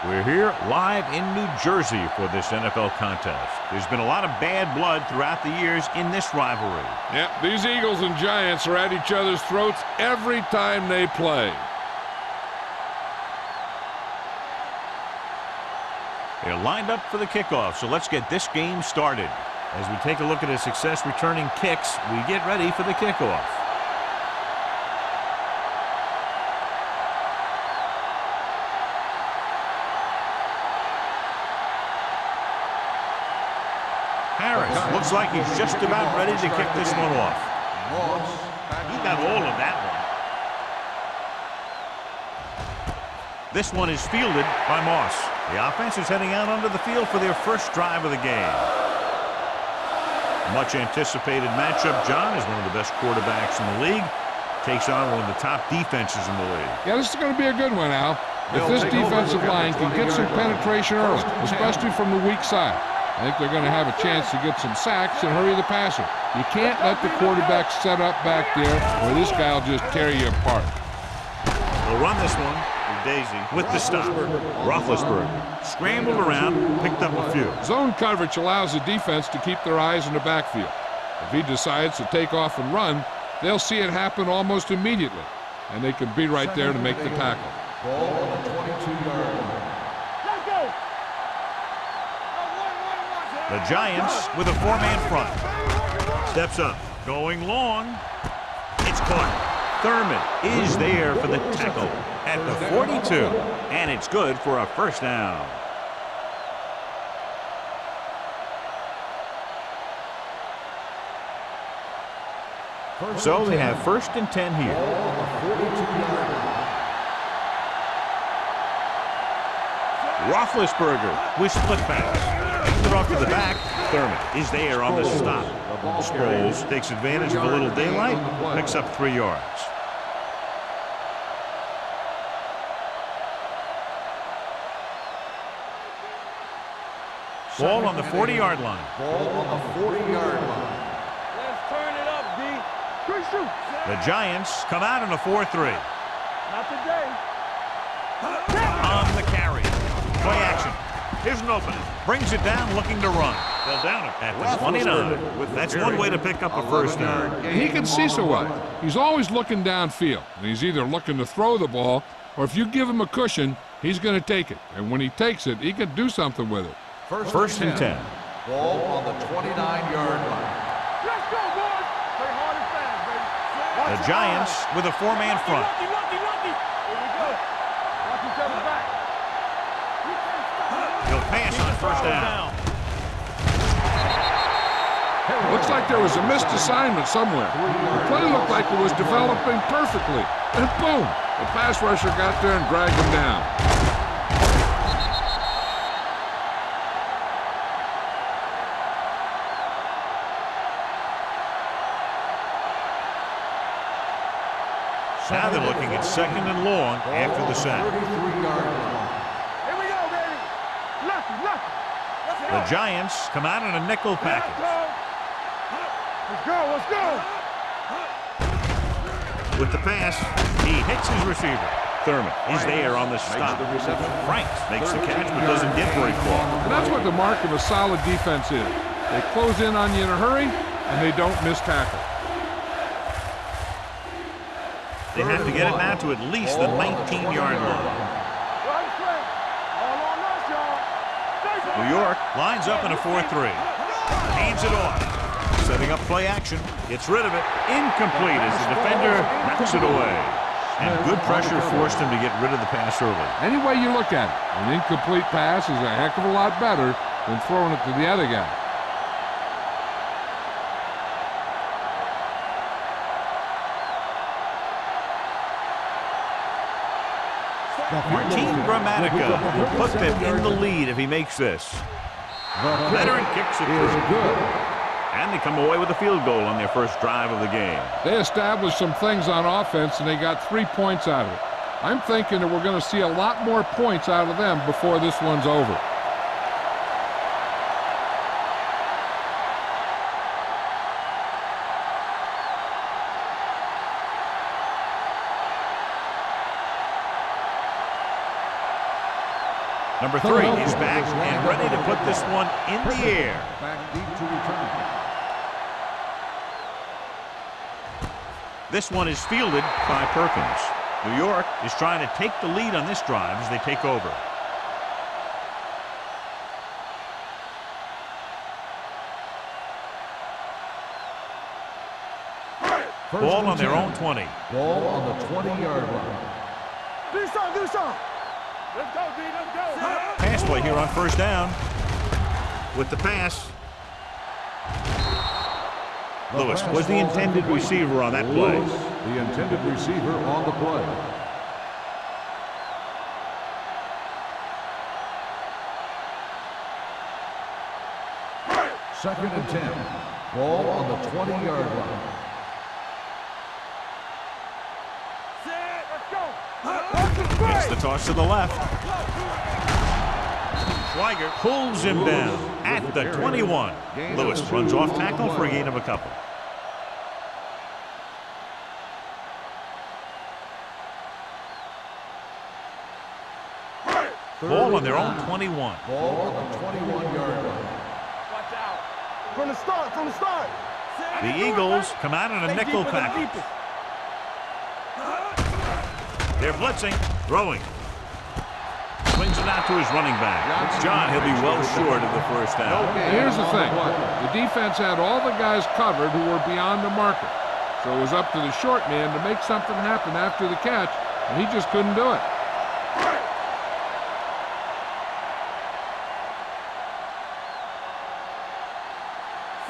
We're here live in New Jersey for this NFL contest. There's been a lot of bad blood throughout the years in this rivalry. Yeah, these Eagles and Giants are at each other's throats every time they play. They're lined up for the kickoff, so let's get this game started. As we take a look at his success returning kicks, we get ready for the kickoff. Harris looks like he's just about ready to kick this one off. He got all of that one. This one is fielded by Moss. The offense is heading out onto the field for their first drive of the game. Much anticipated matchup. John is one of the best quarterbacks in the league. Takes on one of the top defenses in the league. Yeah, this is going to be a good one, Al. If this defensive line can get some penetration early, especially from the weak side, I think they're going to have a chance to get some sacks and hurry the passer. You can't let the quarterback set up back there or this guy will just tear you apart. They'll run this one. Daisy with the stop. Roethlisberger scrambled around, picked up a few. Zone coverage allows the defense to keep their eyes in the backfield. If he decides to take off and run, they'll see it happen almost immediately, and they can be right there to make the tackle. Ball on the 22-yard line. The Giants with a four-man front. Steps up, going long. It's caught. Thurman is there for the tackle at the 42, and it's good for a first down. So they have 1st and 10 here. Roethlisberger with split pass. Picked it off to the back. Thurman is there on the stop. Sproles takes advantage of a little daylight, picks up 3 yards. Ball on the 40-yard line. Ball on the 40-yard line. Let's turn it up, D. The Giants come out in a 4-3. Not today. On the carry. Play action. Here's an opening. Brings it down, looking to run. They'll down it at the 29. That's one way to pick up a first down. He can see so well. He's always looking downfield. And he's either looking to throw the ball, or if you give him a cushion, he's going to take it. And when he takes it, he can do something with it. First and 10. Ball on the 29-yard line. Let's go, boys. Play hard and fast, baby. The Giants with a four-man front. Lucky. Here we go. Watch each other back. He'll pass on first down. Looks like there was a missed assignment somewhere. The play looked like it was developing perfectly. And boom, the pass rusher got there and dragged him down. Now they're looking at 2nd and long after the sack. 33-yard line. Here we go, baby. Lucky. The Giants come out in a nickel package. Let's go. With the pass, he hits his receiver. Thurman is there on the stop. Franks makes the catch but doesn't get very far. And that's what the mark of a solid defense is. They close in on you in a hurry, and they don't miss tackle. They have to get it now to at least the 19-yard line. New York lines up in a 4-3. Hands it off. Setting up play action. Gets rid of it. Incomplete as the defender knocks it away. And good pressure forced him to get rid of the pass early. Any way you look at it, an incomplete pass is a heck of a lot better than throwing it to the other guy. Martin Gramatica will put them in the lead if he makes this. The veteran kicks it through. And they come away with a field goal on their first drive of the game. They established some things on offense, and they got 3 points out of it. I'm thinking that we're going to see a lot more points out of them before this one's over. Number 3 is back and ready to put this one in the air. Back deep to return. This one is fielded by Perkins. New York is trying to take the lead on this drive as they take over. Ball on their own 20. Ball on the 20-yard line. Do something, do something. Let's go, D, let's go. Pass play here on first down. With the pass. Lewis was the intended receiver on that play. Lewis, the intended receiver on the play. Second and 10. Ball on the 20-yard line. It's the toss to the left. Schweiger pulls him down at the 21. Lewis runs off tackle for a gain of a couple. Ball on their own 21. Ball on the 21-yard line. Watch out. From the start, from the start. The Eagles come out in a nickel package. They're blitzing, throwing. Swings it out to his running back. John, he'll be well short of the first down. Here's the thing. The defense had all the guys covered who were beyond the marker. So it was up to the short man to make something happen after the catch, and he just couldn't do it.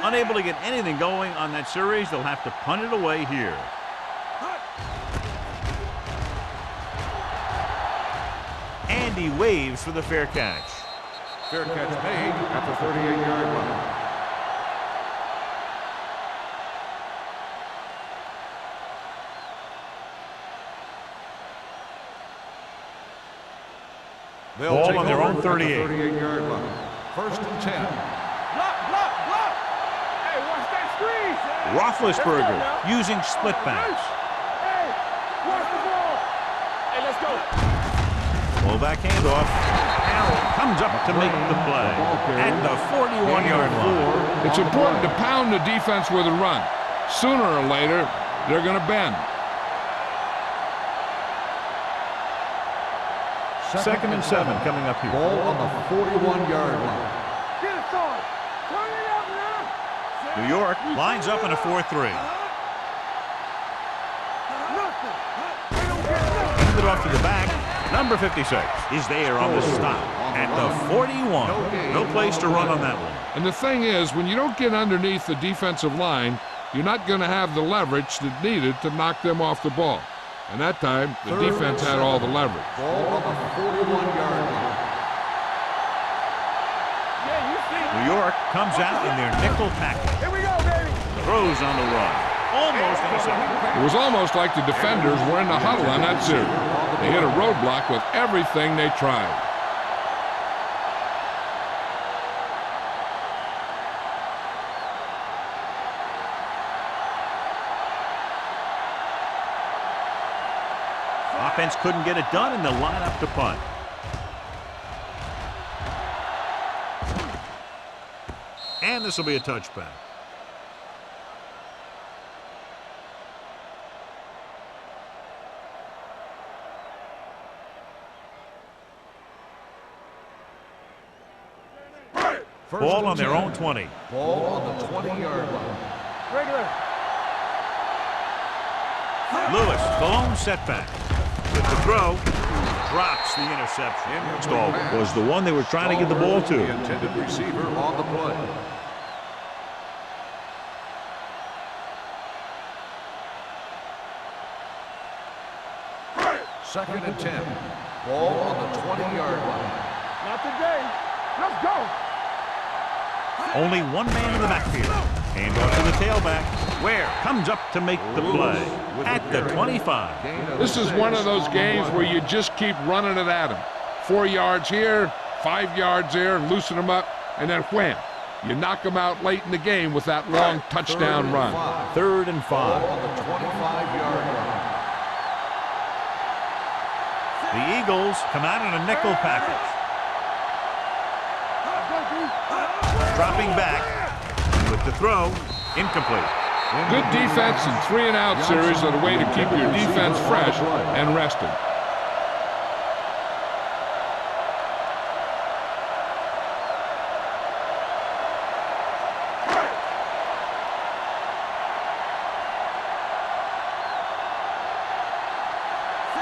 Unable to get anything going on that series, they'll have to punt it away here. And he waves for the fair catch. Fair catch made at the 38-yard line. Ball on their own 38. 38-yard line. First and 10. Block, block, block. Hey, watch that screen. Roethlisberger using split backs. Hey, watch the ball. Hey, let's go. Fullback handoff. Allen comes up to make the play at the 41-yard line. It's important to pound the defense with a run. Sooner or later, they're going to bend. Second and 7 coming up here. Ball on the 41-yard line. Get it started. Turn it up now. New York lines up in a 4-3. Hand it off to the back. Number 56 is there on the stop at the 41. No place to run on that one. And the thing is, when you don't get underneath the defensive line, you're not going to have the leverage that's needed to knock them off the ball. And that time, the defense had all the leverage. Ball on the 41-yard line. Yeah, you see. New York comes out in their nickel package. Here we go, baby. Throws on the run. Almost intercepted. It was almost like the defenders were in the huddle on that series. They hit a roadblock with everything they tried. Offense couldn't get it done, and they'll line up to punt. And this will be a touchback. Ball on their own 20. Ball on the 20-yard line. Regular. Lewis, the lone setback. With the throw, drops the interception. Stall was the one they were trying to get the ball to. The intended receiver on the play. Second and 10. Ball on the 20-yard line. Not today. Let's go. Only one man in the backfield. Hand off to the tailback. Ware comes up to make the play at the 25. This is one of those games where you just keep running it at them. 4 yards here, 5 yards there, and loosen them up, and then wham. You knock them out late in the game with that long touchdown run. 3rd and 5. Ball on the 25-yard line. The Eagles come out in a nickel package. Dropping back with the throw. Incomplete. Good defense and 3-and-out series are the way to keep your defense fresh and rested.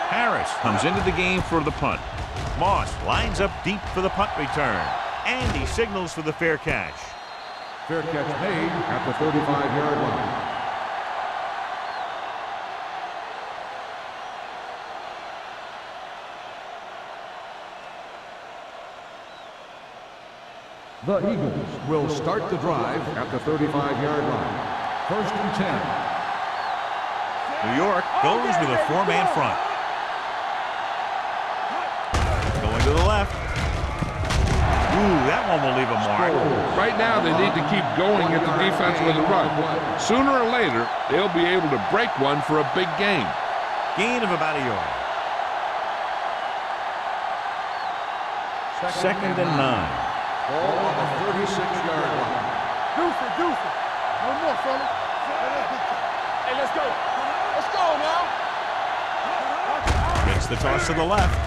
Harris comes into the game for the punt. Moss lines up deep for the punt return. And he signals for the fair catch. Fair catch made at the 35-yard line. The Eagles will start the drive at the 35-yard line. 1st and 10. New York goes with a 4-man front. Going to the left. Ooh, that one will leave a mark. Right now, they need to keep going at the defense with a run. Sooner or later, they'll be able to break one for a big gain. Gain of about a yard. 2nd and 9. Ball on the 36-yard line. Deuce it. No more, fella. Hey, let's go. Let's go now. Gets the toss to the left.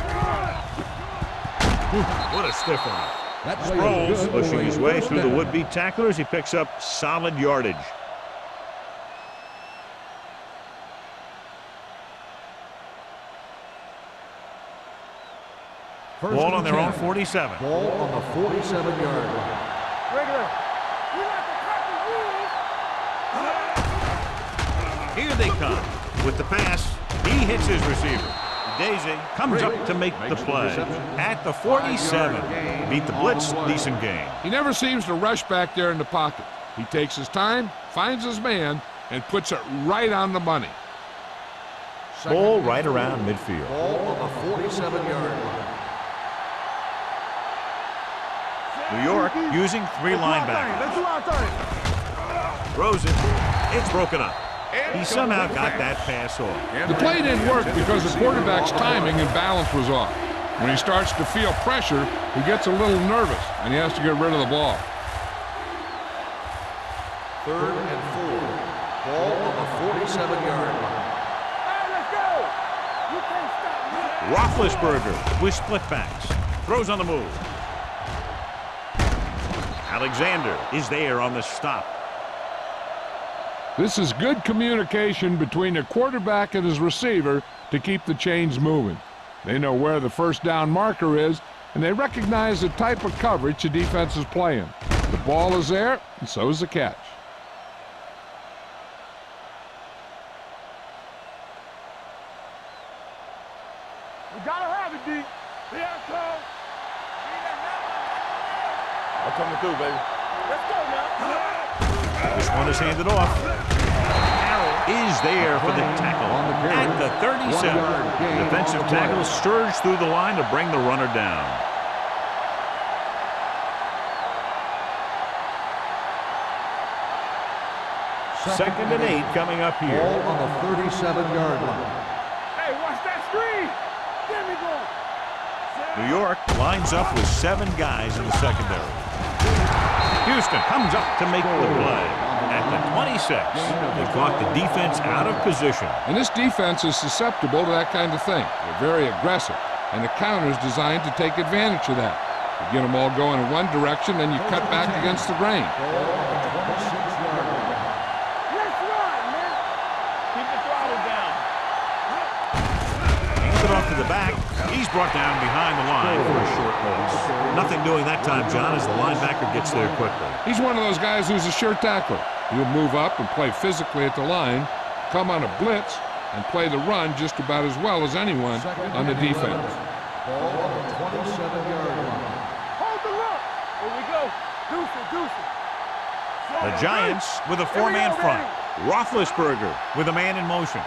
What a stiff one. Sproles pushing his way through the would-be tacklers. He picks up solid yardage. Ball on their own 47. Ball on the 47-yard line. Regular. We like to crack the rules. Here they come. With the pass, he hits his receiver. Daisy comes up to make the play. At the 47. Beat the blitz, decent gain. He never seems to rush back there in the pocket. He takes his time, finds his man, and puts it right on the money. Ball right around midfield. Ball on the 47-yard line. New York using 3 linebackers. Let's do our thing. Throws it. It's broken up. He somehow got that pass off. The play didn't work because the quarterback's timing and balance was off. When he starts to feel pressure, he gets a little nervous, and he has to get rid of the ball. 3rd and 4. Ball on the 47-yard line. Hey, let's go. You can't stop me. Roethlisberger with split backs. Throws on the move. Alexander is there on the stop. This is good communication between the quarterback and his receiver to keep the chains moving. They know where the first down marker is, and they recognize the type of coverage the defense is playing. The ball is there, and so is the catch. We gotta have it, D. Yeah, Cole. I'm coming through, baby. Let's go now. This one is handed off. Carroll is there for the tackle at the 37. Defensive tackle surged through the line to bring the runner down. Second and 8 coming up here. Ball on the 37-yard line. Hey, watch that screen. There we go. New York lines up with 7 guys in the secondary. Houston comes up to make the play. At the 26, they caught the defense out of position. And this defense is susceptible to that kind of thing. They're very aggressive, and the counter is designed to take advantage of that. You get them all going in one direction, then you cut back against the grain. Let's run, man. Keep the throttle down. Hands it off to the back. He's brought down behind the line for a short loss. Nothing doing that time, John, as the linebacker gets there quickly. He's one of those guys who's a sure tackler. He'll move up and play physically at the line, come on a blitz, and play the run just about as well as anyone on the defense. Ball on the 27-yard line. Hold the look. Here we go. Deuce it. The Giants with a 4-man front. Roethlisberger with a man in motion.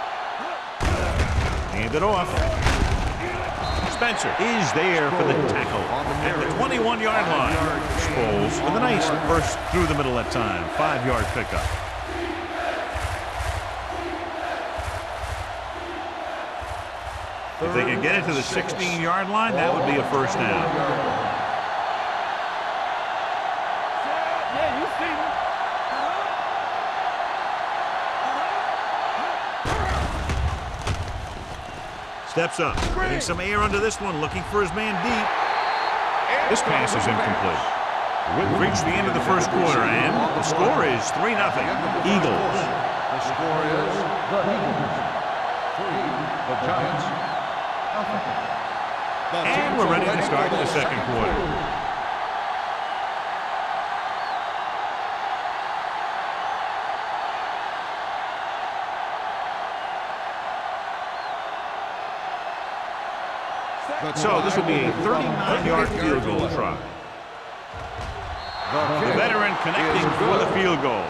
Hand it off. Spencer is there for the tackle at the 21-yard line. Sproles with a nice burst through the middle that time. 5-yard pickup. If they can get it to the 16-yard line, that would be a first down. Steps up, getting some air under this one, looking for his man deep. This pass is incomplete. We've reached the end of the first quarter, and the score is 3-0. Eagles. The score is the Eagles 3, the Giants nothing. And we're ready to start the second quarter. So this will be a 39-yard field goal try. The veteran connecting for the field goal.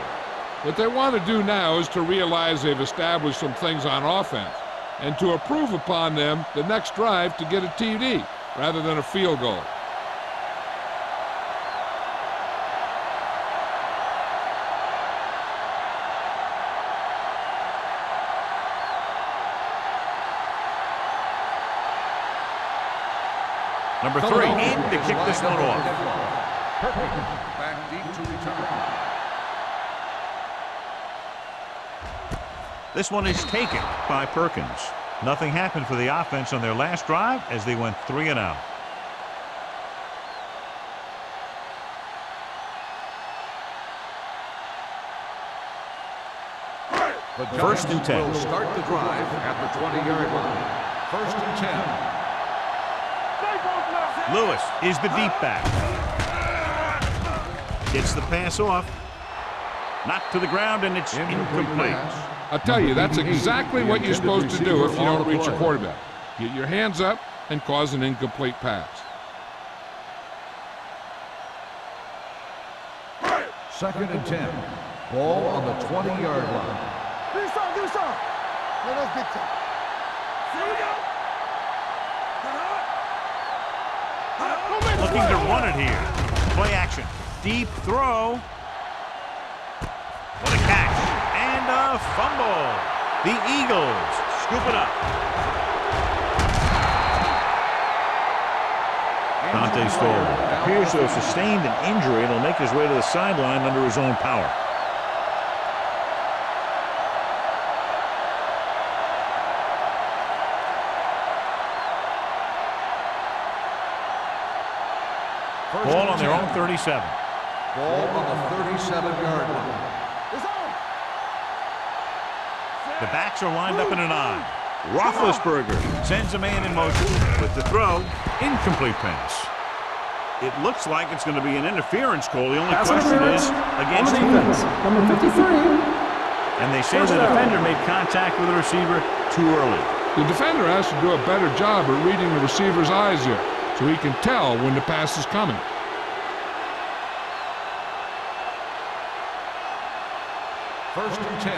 What they want to do now is to realize they've established some things on offense and to improve upon them the next drive to get a TD rather than a field goal. Number 3 in to kick this one off. Back deep to return. This one is taken by Perkins. Nothing happened for the offense on their last drive as they went 3 and out. First and 10. Will start the drive at the 20-yard line. First and 10. Lewis is the deep back. Gets the pass off. Knocked to the ground, and it's incomplete. I'll tell you, that's exactly what you're supposed to do if you don't reach a quarterback. Get your hands up and cause an incomplete pass. Second and 10. Ball on the 20-yard line. Give us some. Let us get some. Here we go. Looking to run it here. Play action. Deep throw. What a catch. And a fumble. The Eagles scoop it up. Dante Stoll appears to have sustained an injury and will make his way to the sideline under his own power. Ball on their own 37. Ball on the 37-yard line. It's on. The backs are lined up in an I. Roethlisberger sends a man in motion with the throw. Incomplete pass. It looks like it's going to be an interference call. The only question is against defense. Number 53. And they say the defender made contact with the receiver too early. The defender has to do a better job at reading the receiver's eyes here so he can tell when the pass is coming. First and 10.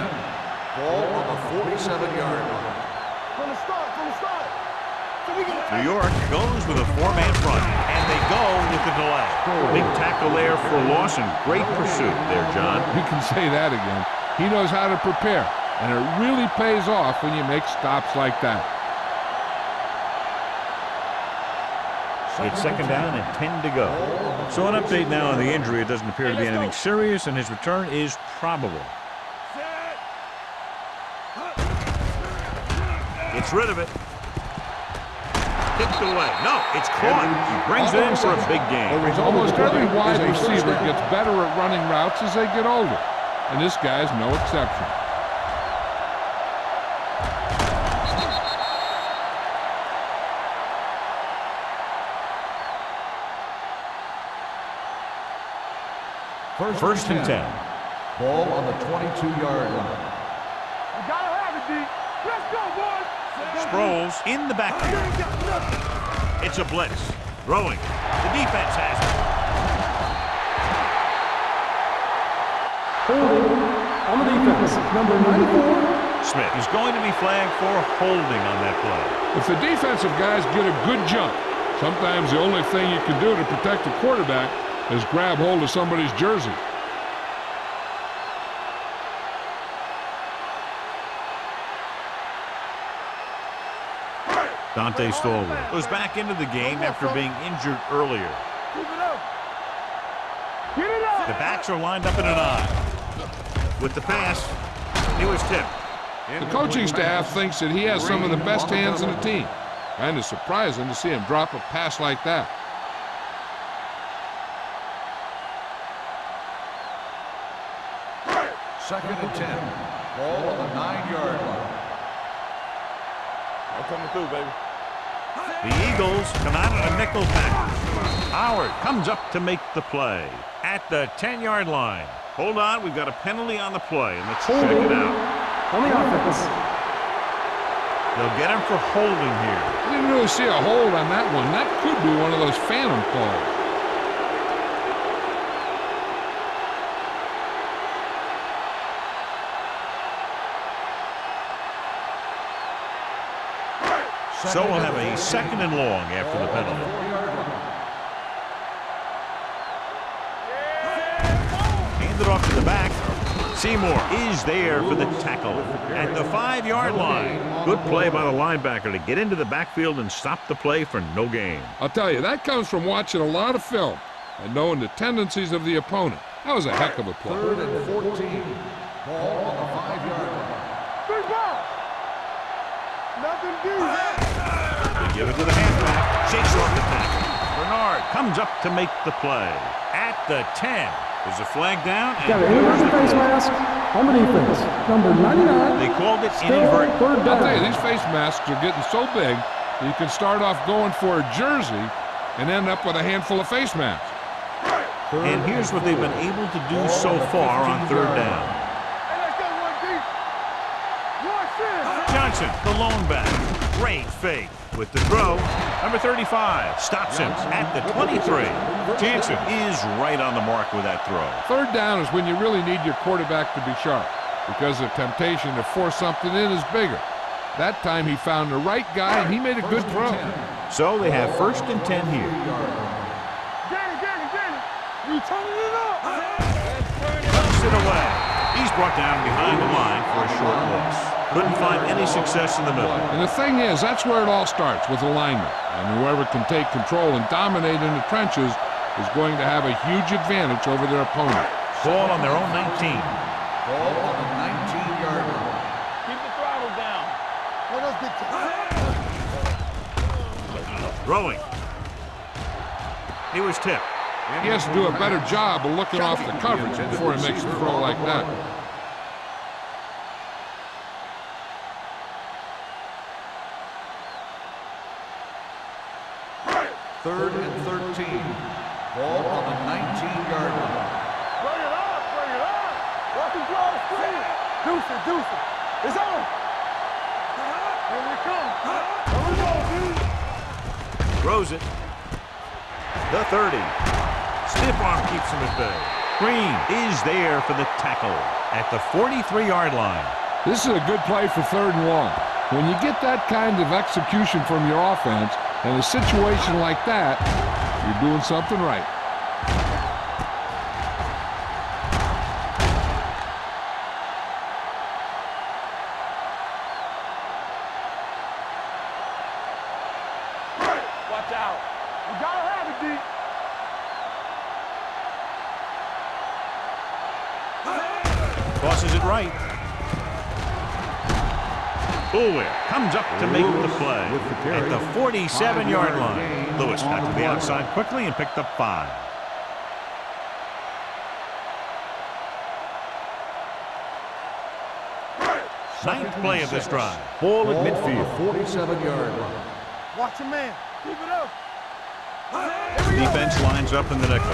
Ball on the 47-yard line. From the start. So we can New York goes with a 4-man front, and they go with the delay. Big tackle there for Lawson. Great pursuit there, John. You can say that again. He knows how to prepare, and it really pays off when you make stops like that. It's second down and 10 to go. So an update now on the injury. It doesn't appear to be anything serious, and his return is probable. Gets rid of it. Kicked away. No, it's caught. He brings it in for a big game. Almost every wide receiver gets better at running routes as they get older, and this guy's no exception. First and 10. Ball on the 22-yard line. We gotta have it, D. Let's go, boys. Sproles in the backfield. It's a blitz. Throwing. The defense has it. Holding on the defense. Number 94. Smith is going to be flagged for holding on that play. If the defensive guys get a good jump, sometimes the only thing you can do to protect the quarterback is grab hold of somebody's jersey. Dante Stoll goes back into the game after being injured earlier. Keep it up. Get it up. The backs are lined up in an I. With the pass, he was tipped. The coaching staff thinks that he has some of the best hands in the team. Kind of surprising to see him drop a pass like that. Second and 10. Ball on the 9-yard line. I'm coming through, baby. The Eagles come out on a nickel package. Howard comes up to make the play at the 10-yard line. Hold on, we've got a penalty on the play, and let's check it out. On the offense. They'll get him for holding here. I didn't really see a hold on that one. That could be one of those phantom calls. So we'll have a second and long after the penalty. Handed off to the back. Seymour is there for the tackle at the 5-yard line. Good play by the linebacker to get into the backfield and stop the play for no gain. I'll tell you, that comes from watching a lot of film and knowing the tendencies of the opponent. That was a heck of a play. Third and 14. Ball on the 5-yard line. Big ball. Nothing deep. They give it to the halfback. Shakes off the tackle. Bernard comes up to make the play at the 10. There's a flag down. Got an inadvertent face mask on the defense. Number 99. They called it Still inadvertent. third I'll tell you, down. these face masks are getting so big that you can start off going for a jersey and end up with a handful of face masks. And here's what they've been able to do so far on third down. Hey, let's go one deep. Watch this. Johnson, the lone back. Great fake with the throw. Number 35 stops him at the 23. Jansen is right on the mark with that throw. Third down is when you really need your quarterback to be sharp because the temptation to force something in is bigger. That time he found the right guy and he made a good throw. So they have first and 10 here. Danny. You turning it up. Cuts it away. He's brought down behind the line for a short loss. Couldn't find any success in the middle. And the thing is, that's where it all starts, with alignment. And whoever can take control and dominate in the trenches is going to have a huge advantage over their opponent. Ball on their own 19. Ball on the 19-yard line. Keep the throttle down. Let us get to Throwing. He was tipped. He has to do a better job of looking off the coverage before he makes a throw like that. Third and 13. Ball on the 19-yard line. Bring it up. Watch him draw the screen. Deuce it. It's on. Here we come. Here we go, dude. Throws it. The 30. Stiff arm keeps him at bay. Green is there for the tackle at the 43-yard line. This is a good play for third and long. When you get that kind of execution from your offense, in a situation like that, you're doing something right. Watch out. You gotta have it, D. Tosses it right. Boulware comes up to make the play at the 47-yard line. Lewis got to the outside quickly and picked up 5. Ninth play of this drive. Ball at midfield. 47-yard line. Watch your man. Keep it up. Defense lines up in the nickel.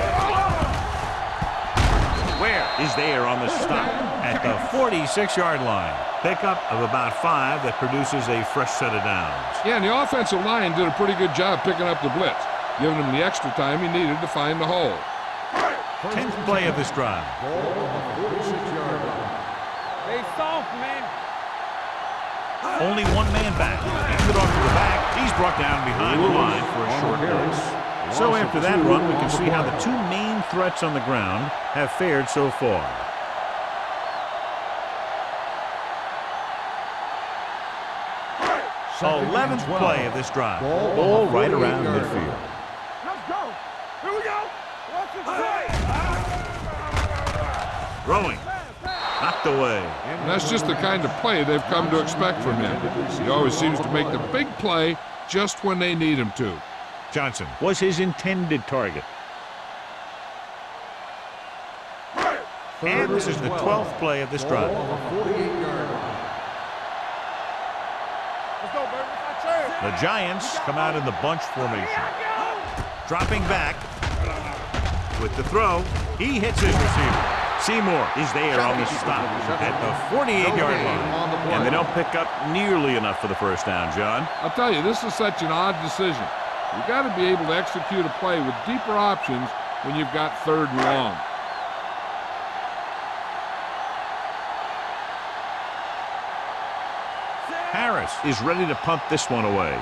Ware is there on the stop at the 46-yard line. Pickup of about 5 that produces a fresh set of downs. Yeah, and the offensive line did a pretty good job picking up the blitz, giving him the extra time he needed to find the hole. 10th play of this drive. Ball on the 46-yard line. They soft, man. Only one man back. Handed off to the back. He's brought down behind the line for a short loss. So after that run, we can see how the two main threats on the ground have fared so far. Second and 11th 12. play of this drive. Ball on the right around 48-yard midfield. line. Let's go. Here we go. Watch it play. Throwing. Knocked away. And that's just the kind of play they've come to expect from him. He always seems to make the big play just when they need him to. Johnson was his intended target. And this is the 12th play of this drive. The Giants come out in the bunch formation. Dropping back with the throw. He hits his receiver. Seymour is there on the stop at the 48-yard line. And they don't pick up nearly enough for the first down, John. I'll tell you, this is such an odd decision. You've got to be able to execute a play with deeper options when you've got 3rd and long. Harris is ready to punt this one away.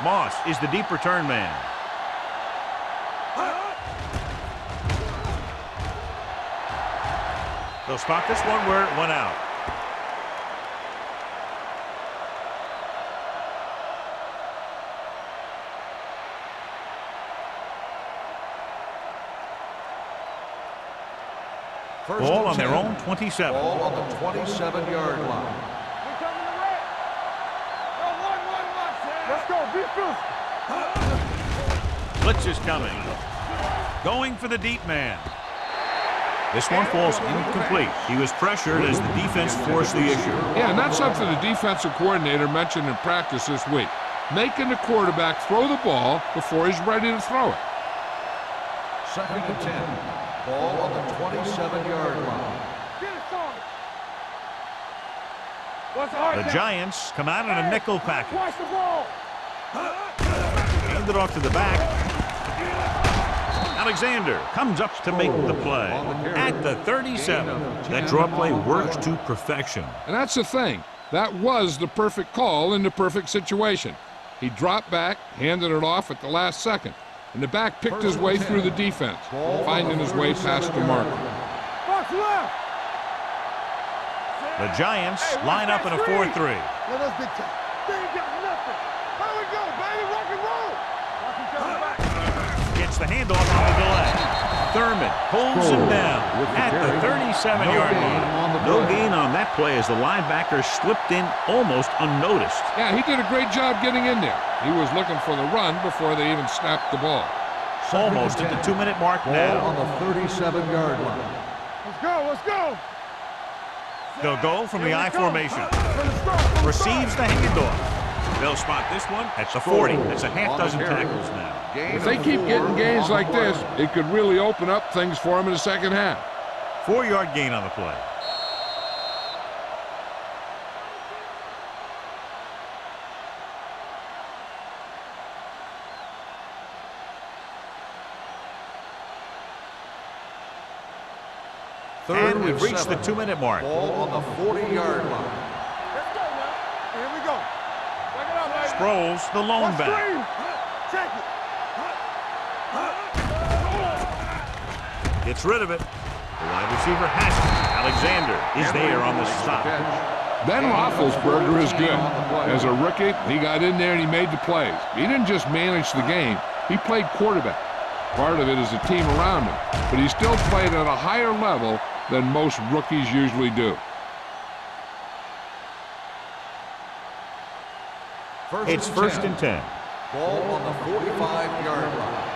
Moss is the deep return man. They'll spot this one where it went out. Ball on their own 27. Ball on the 27-yard line. Let's go, be fierce. Blitz is coming. Going for the deep man. This one falls incomplete. He was pressured as the defense forced the issue. Yeah, and that's something the defensive coordinator mentioned in practice this week. Making the quarterback throw the ball before he's ready to throw it. 2nd and 10. Ball on the 27-yard line. Get it, son. What's the hard The down? Giants come out in a nickel package. Watch the ball. Hand it off to the back. Alexander comes up to make the play at the 37. That draw play works to perfection. And that's the thing. That was the perfect call in the perfect situation. He dropped back, handed it off at the last second, and the back picked his way through the defense, finding his way past the marker. Box left. The Giants line up in a 4-3. Let us big time. They ain't got nothing. How we go, baby? Rock and roll. Rock each other back. Gets the handoff on the delay. Thurman holds him down at the 37-yard line. No gain on that play as the linebacker slipped in almost unnoticed. Yeah, he did a great job getting in there. He was looking for the run before they even snapped the ball. Almost at the 2-minute mark Ball now. on the 37-yard line. Let's go, let's go. They'll go from the I formation. Receives the handoff. They'll spot this one at the 40. That's a half dozen tackles now. If they keep getting gains like this, it could really open up things for them in the second half. 4-yard gain on the play. And we've reached the 2-minute mark. Ball on the 40-yard line. Let's go now. Here we go. Check it out, baby. Sproles, the lone One back. screen. Check it. Gets rid of it. The wide receiver has it. Alexander is there on the stop. Ben Roethlisberger is good. As a rookie, he got in there and he made the plays. He didn't just manage the game, he played quarterback. Part of it is the team around him, but he still played at a higher level than most rookies usually do. It's 1st and 10. Ball on the 45-yard line.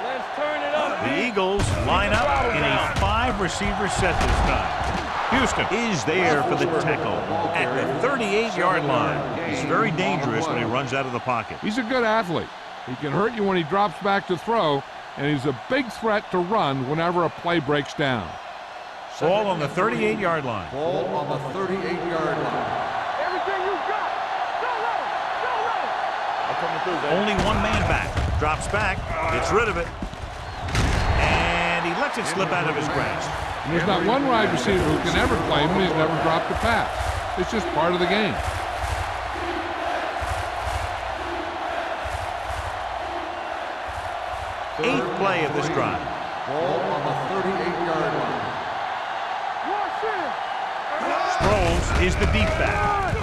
Let's turn it up. The Eagles line up in a 5-receiver set this time. Houston is there for the tackle at the 38-yard line. He's very dangerous when he runs out of the pocket. He's a good athlete. He can hurt you when he drops back to throw, and he's a big threat to run whenever a play breaks down. Ball on the 38-yard line. Ball on the 38-yard line. Everything you got. Go let him. Go let him. I'm coming through, baby. Only one man back. Drops back. Gets rid of it. And he lets it slip out of his grasp. And there's not one wide receiver who can ever claim he's never dropped a pass. It's just part of the game. Eighth play of this drive. Ball on the 38-yard line. Watch it. Sproles is the deep back.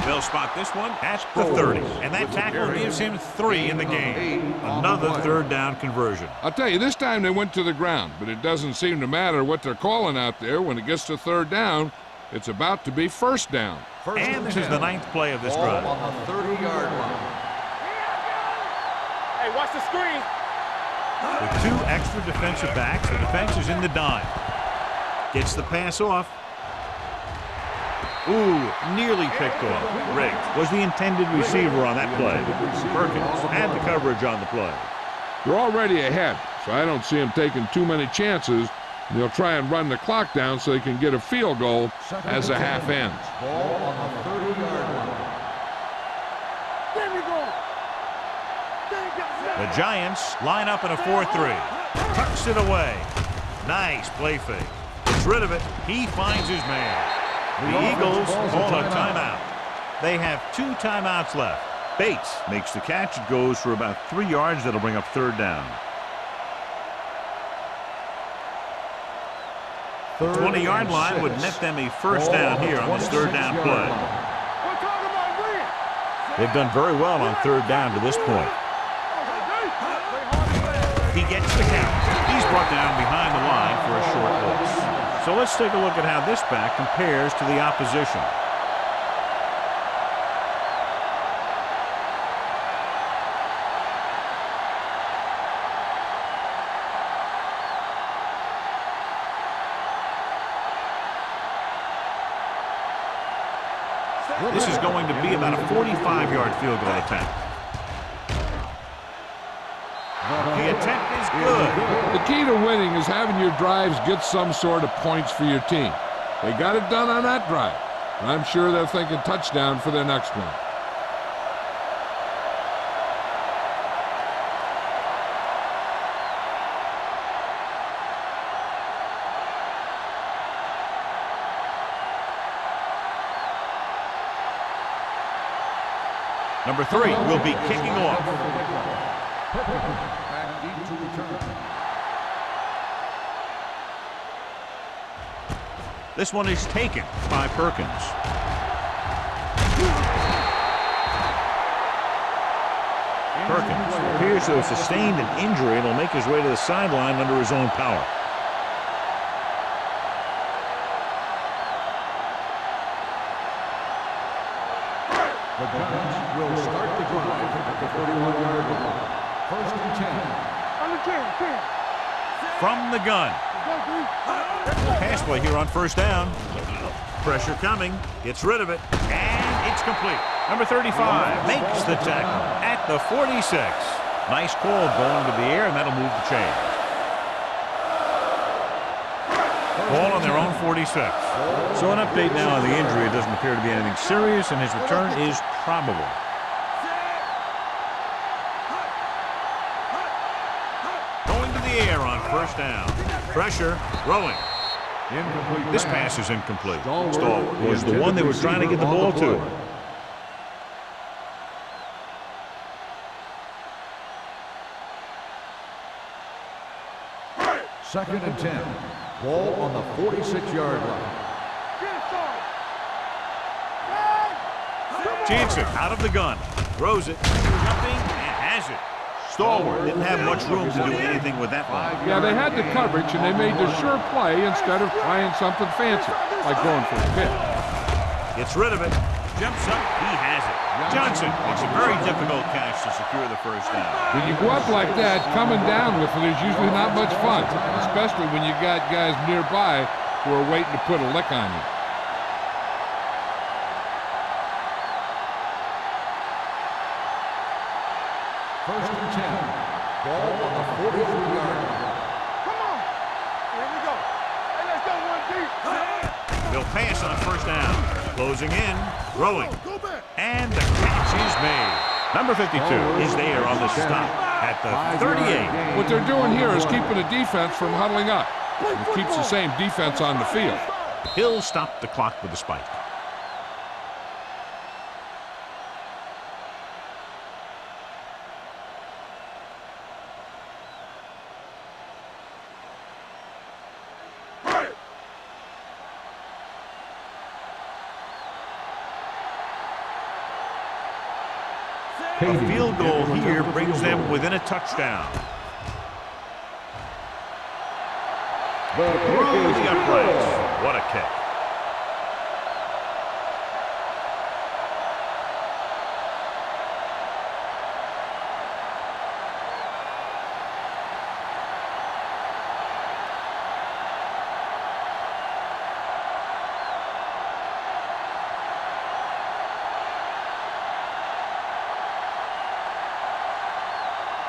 They'll spot this one at the 30. And that tackle gives him 3 in the game. Another 3rd down conversion. I'll tell you, this time they went to the ground, but it doesn't seem to matter what they're calling out there. When it gets to 3rd down, It's about to be first down. And this is the 9th play of this drive. On the 30-yard line. Hey, watch the screen. With 2 extra defensive backs, the defense is in the dime. Gets the pass off. Ooh, nearly picked off. Riggs was the intended receiver on that play. Perkins had the coverage on the play. They're already ahead, so I don't see them taking too many chances. They'll try and run the clock down so they can get a field goal as the half ends. Ball on the 30-yard line. There we go. The Giants line up in a 4-3. Tucks it away. Nice play fake. Gets rid of it. He finds his man. The Eagles call a timeout. They have 2 timeouts left. Bates makes the catch. It goes for about 3 yards. That'll bring up 3rd down. The 20-yard line would net them a first down here on this 3rd down play. We're talking about win. They've done very well on 3rd down to this point. He gets the count. He's brought down behind the line for a short loss. So let's take a look at how this back compares to the opposition. This is going to be about a 45-yard field goal attempt. The attempt is good. The key to winning is having your drives get some sort of points for your team. They got it done on that drive, and I'm sure they're thinking touchdown for their next one. Number 3 will be kicking off. Back deep to return. This one is taken by Perkins. Perkins appears to have sustained an injury and will make his way to the sideline under his own power. The Giants will start the drive at the 41-yard line. 1st and 10. On the 10. From the gun. Pass play here on 1st down. Pressure coming. Gets rid of it. And it's complete. Number 35 makes the tackle at the 46. Nice call going to the air, and that'll move the chain. Ball on their own 46. So an update now on the injury. It doesn't appear to be anything serious, and his return is probable. Going to the air on 1st down. Pressure, throwing. Incomplete. This pass is incomplete. Stallworth Was the one they were trying to get the ball to. 2nd and 10. Ball on the 46-yard line. Jansen out of the gun. Throws it. Jumping and has it. Stallworth didn't have much room to do anything with that one. Yeah, they had the coverage, and they made the sure play instead of trying something fancy, like going for a pick. Gets rid of it. Jumps up. He has it. Johnson makes a very difficult catch to secure the 1st down. When you go up like that, coming down with it is usually not much fun, especially when you got guys nearby who are waiting to put a lick on you. First and 10. Ball on the 43-yard line. Come on. Here we go. Hey, let's go one deep. They'll pass on 1st down. Closing in. Throwing. And the catch is made. Number 52 is there on the stop at the 38. What they're doing here is keeping the defense from huddling up. It keeps the same defense on the field. He'll stop the clock with a spike. A field goal here brings them within a touchdown. Through the uprights. What a kick.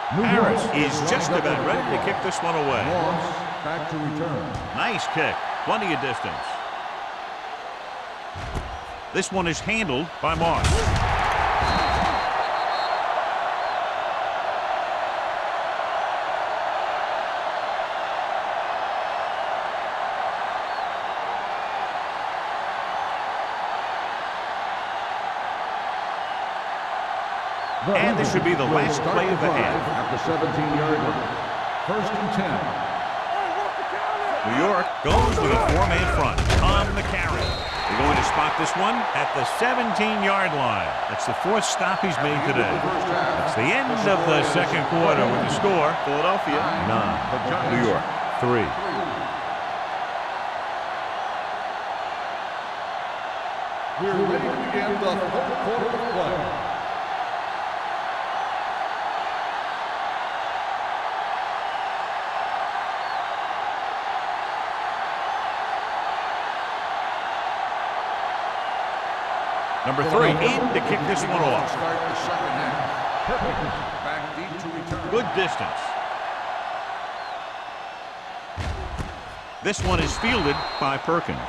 Harris is just about ready to kick this one away. Loss, back to return. Nice kick. Plenty of distance. This one is handled by Moss. And this should be the last play of the half. At the 17-yard line. 1st and 10. New York goes with a four-man front on the carry. They're going to spot this one at the 17-yard line. That's the 4th stop he's made today. That's the end of the second quarter with the score. Philadelphia 9, New York 3. We're ready to begin the 3rd quarter of play. Number 3 in to kick this one off. Start the second half. Perfect. Back deep to return. Good distance. This one is fielded by Perkins.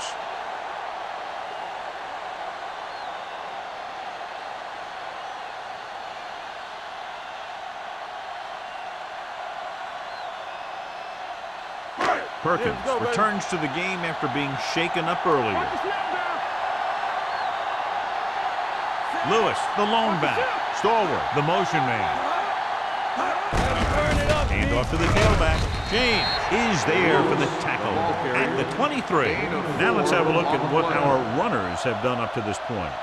Perkins returns to the game after being shaken up earlier. Lewis, the lone back. Stalwart, the motion man. Hand off to the tailback. James is there for the tackle at the 23. Now let's have a look at what our runners have done up to this point.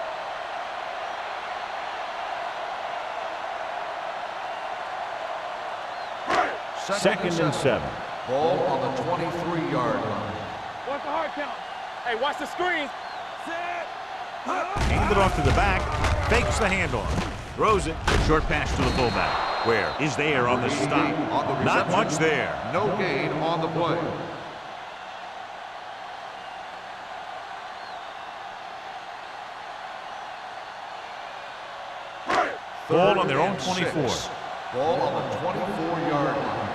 Second and 7. Ball on the 23-yard line. Watch the hard count. Hey, watch the screen. Hand it off to the back. Fakes the handoff. Throws it. Short pass to the fullback. Where is there on the stop? Not much there. No gain on the play. Ball on their own 24. Ball on the 24-yard line.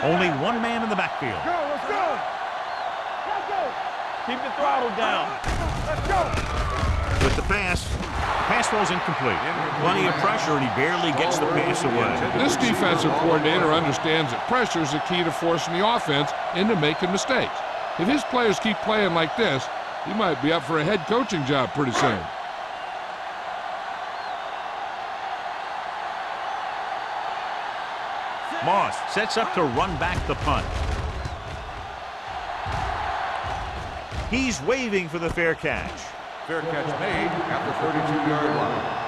Only one man in the backfield. Let's go. Keep the throttle down. Let's go. With the pass falls incomplete. Plenty of pressure, and he barely gets the pass away. This defensive coordinator understands that pressure is the key to forcing the offense into making mistakes. If his players keep playing like this, he might be up for a head coaching job pretty soon. Moss sets up to run back the punt. He's waving for the fair catch. Fair catch made at the 32-yard line.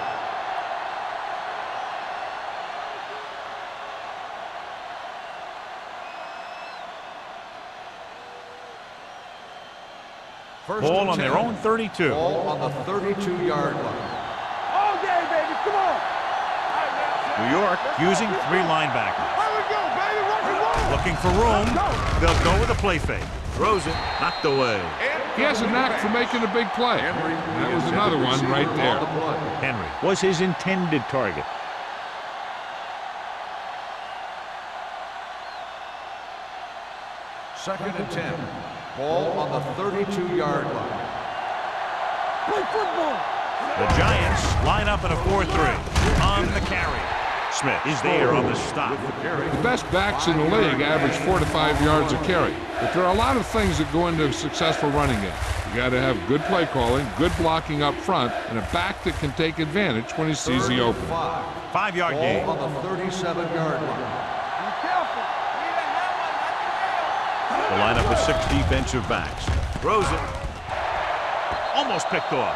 Ball on their own 32. Ball on the 32-yard line. All day, baby. Come on. New York using 3 linebackers. Here we go, baby. Rock and roll. Looking for room. They'll go with a play fake. Throws it. Knocked away. He has a knack for making a big play. That was another one right there. Henry was his intended target. Second and 10. Ball on the 32-yard line. Play football. The Giants line up in a 4-3. On the carry. Smith is there on the stop. The best backs in the league average 4 to 5 yards a carry. But there are a lot of things that go into a successful running game. You got to have good play calling, good blocking up front, and a back that can take advantage when he sees the opening. 5-yard gain. Ball on the 37-yard line. Be careful. The lineup of 6 defensive backs. Throws it. Almost picked off.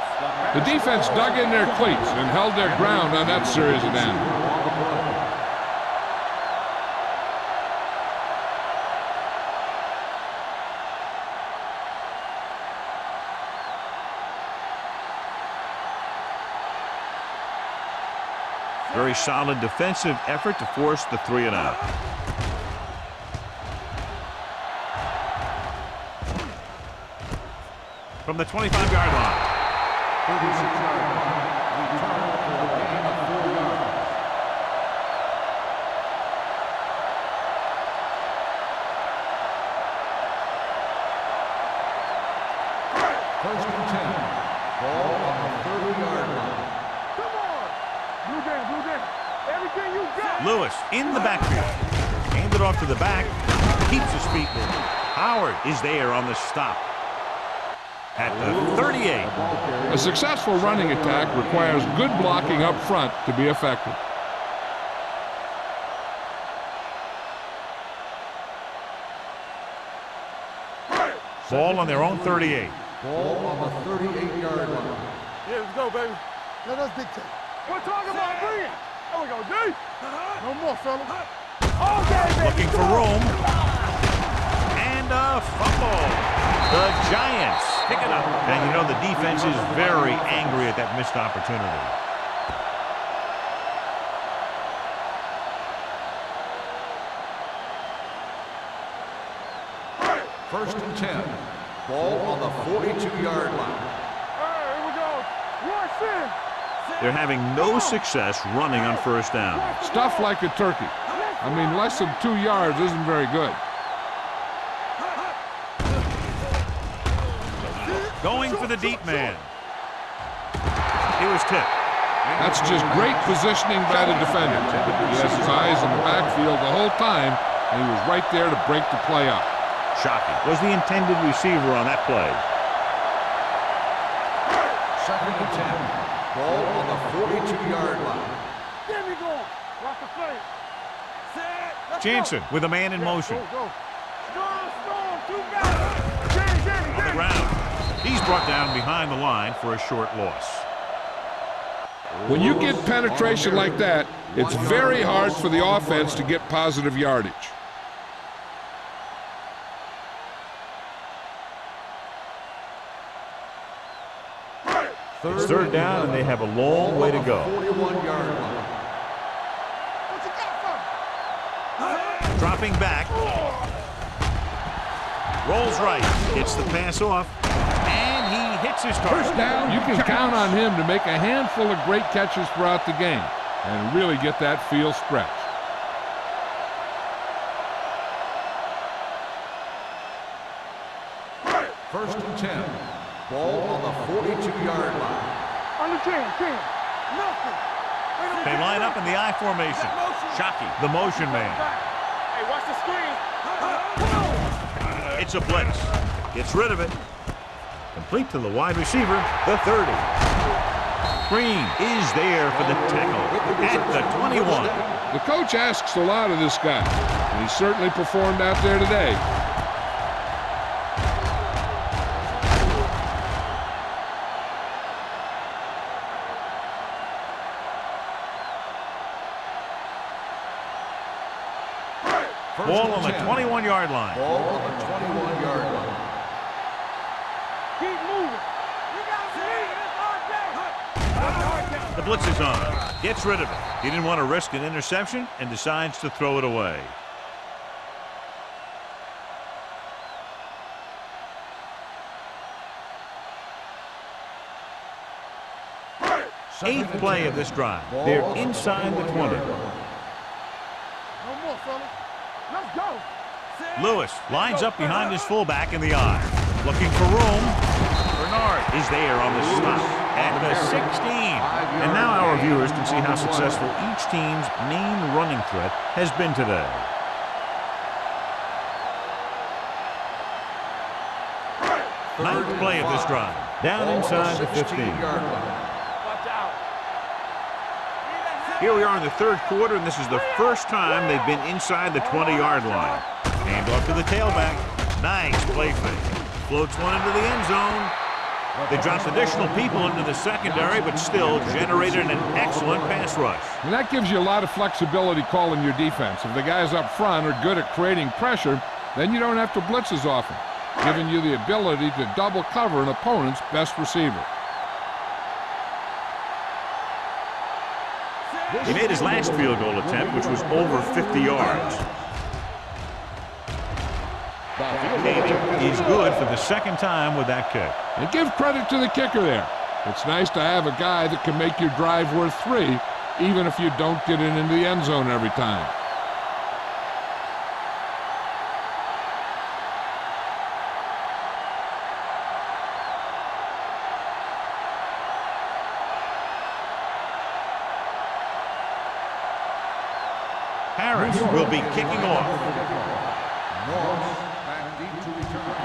The defense dug in their cleats and held their ground on that series of downs. Very solid defensive effort to force the 3 and out. From the 25-yard line. 36-yard line. Return for a gain of 4 yards. First and 10. Ball on the 30-yard line. Come on. Blue game. Everything you got. Lewis in the backfield. Handed off to the back. Keeps his feet moving. Howard is there on the stop. At the 38. A successful running attack requires good blocking up front to be effective. Ball on their own 38. Ball on the 38-yard line. Yeah, let's go, baby. Let us dictate. We're talking about bring it. There we go, D. No more, fellas. All day, baby. Looking for room. And a fumble. The Giants pick it up. And you know the defense is very angry at that missed opportunity. First and 10. Ball on the 42-yard line. All right, here we go. Rush in. They're having no success running on first down. Stuff like a turkey. I mean, less than 2 yards isn't very good. Going for the deep man. He was tipped. That's just great positioning by the defender. He has his eyes in the backfield the whole time, and he was right there to break the play up. Shocking. Was the intended receiver on that play. Second and 10. Ball on the 42-yard line. There we go. Watch the play. Set. Jansen with a man in motion. Go. Storm. Too bad. Jenny. On the ground. He's brought down behind the line for a short loss. When you get penetration like that, it's very hard for the offense to get positive yardage. It's third down, and they have a long way to go. 41-yard line. What you got for me? Dropping back. Rolls right. Gets the pass off. And he hits his target. First down, you can count on him to make a handful of great catches throughout the game and really get that field stretched. First and 10. Ball on the 42-yard line. On the 10. Nothing. They line up in the I formation. Shockey, the motion man. Hey, watch the screen. It's a blitz. Gets rid of it. Complete to the wide receiver, the 30. Green is there for the tackle at the 21. The coach asks a lot of this guy, and he certainly performed out there today. Ball on the 21-yard line. Ball on the 21-yard line. Keep moving. You got me. The blitz is on. Gets rid of it. He didn't want to risk an interception and decides to throw it away. Eighth play of this drive. They're inside the 20. No more, fellas. Let's go. Lewis lines up behind his fullback in the I. Looking for room. Bernard is there on the stop at the 16. And now our viewers can see how successful each team's main running threat has been today. Ninth play of this drive. Down inside the 15. Watch out. Here we are in the third quarter, and this is the first time they've been inside the 20-yard line. Hand off to the tailback. Nice play fake. Floats one into the end zone. They dropped additional people into the secondary, but still generated an excellent pass rush. And that gives you a lot of flexibility calling your defense. If the guys up front are good at creating pressure, then you don't have to blitz as often, giving you the ability to double cover an opponent's best receiver. He made his last field goal attempt, which was over 50 yards. He's good for the second time with that kick. And give credit to the kicker there. It's nice to have a guy that can make your drive worth 3, even if you don't get it into the end zone every time. Harris will be kicking off. Norris back deep to return.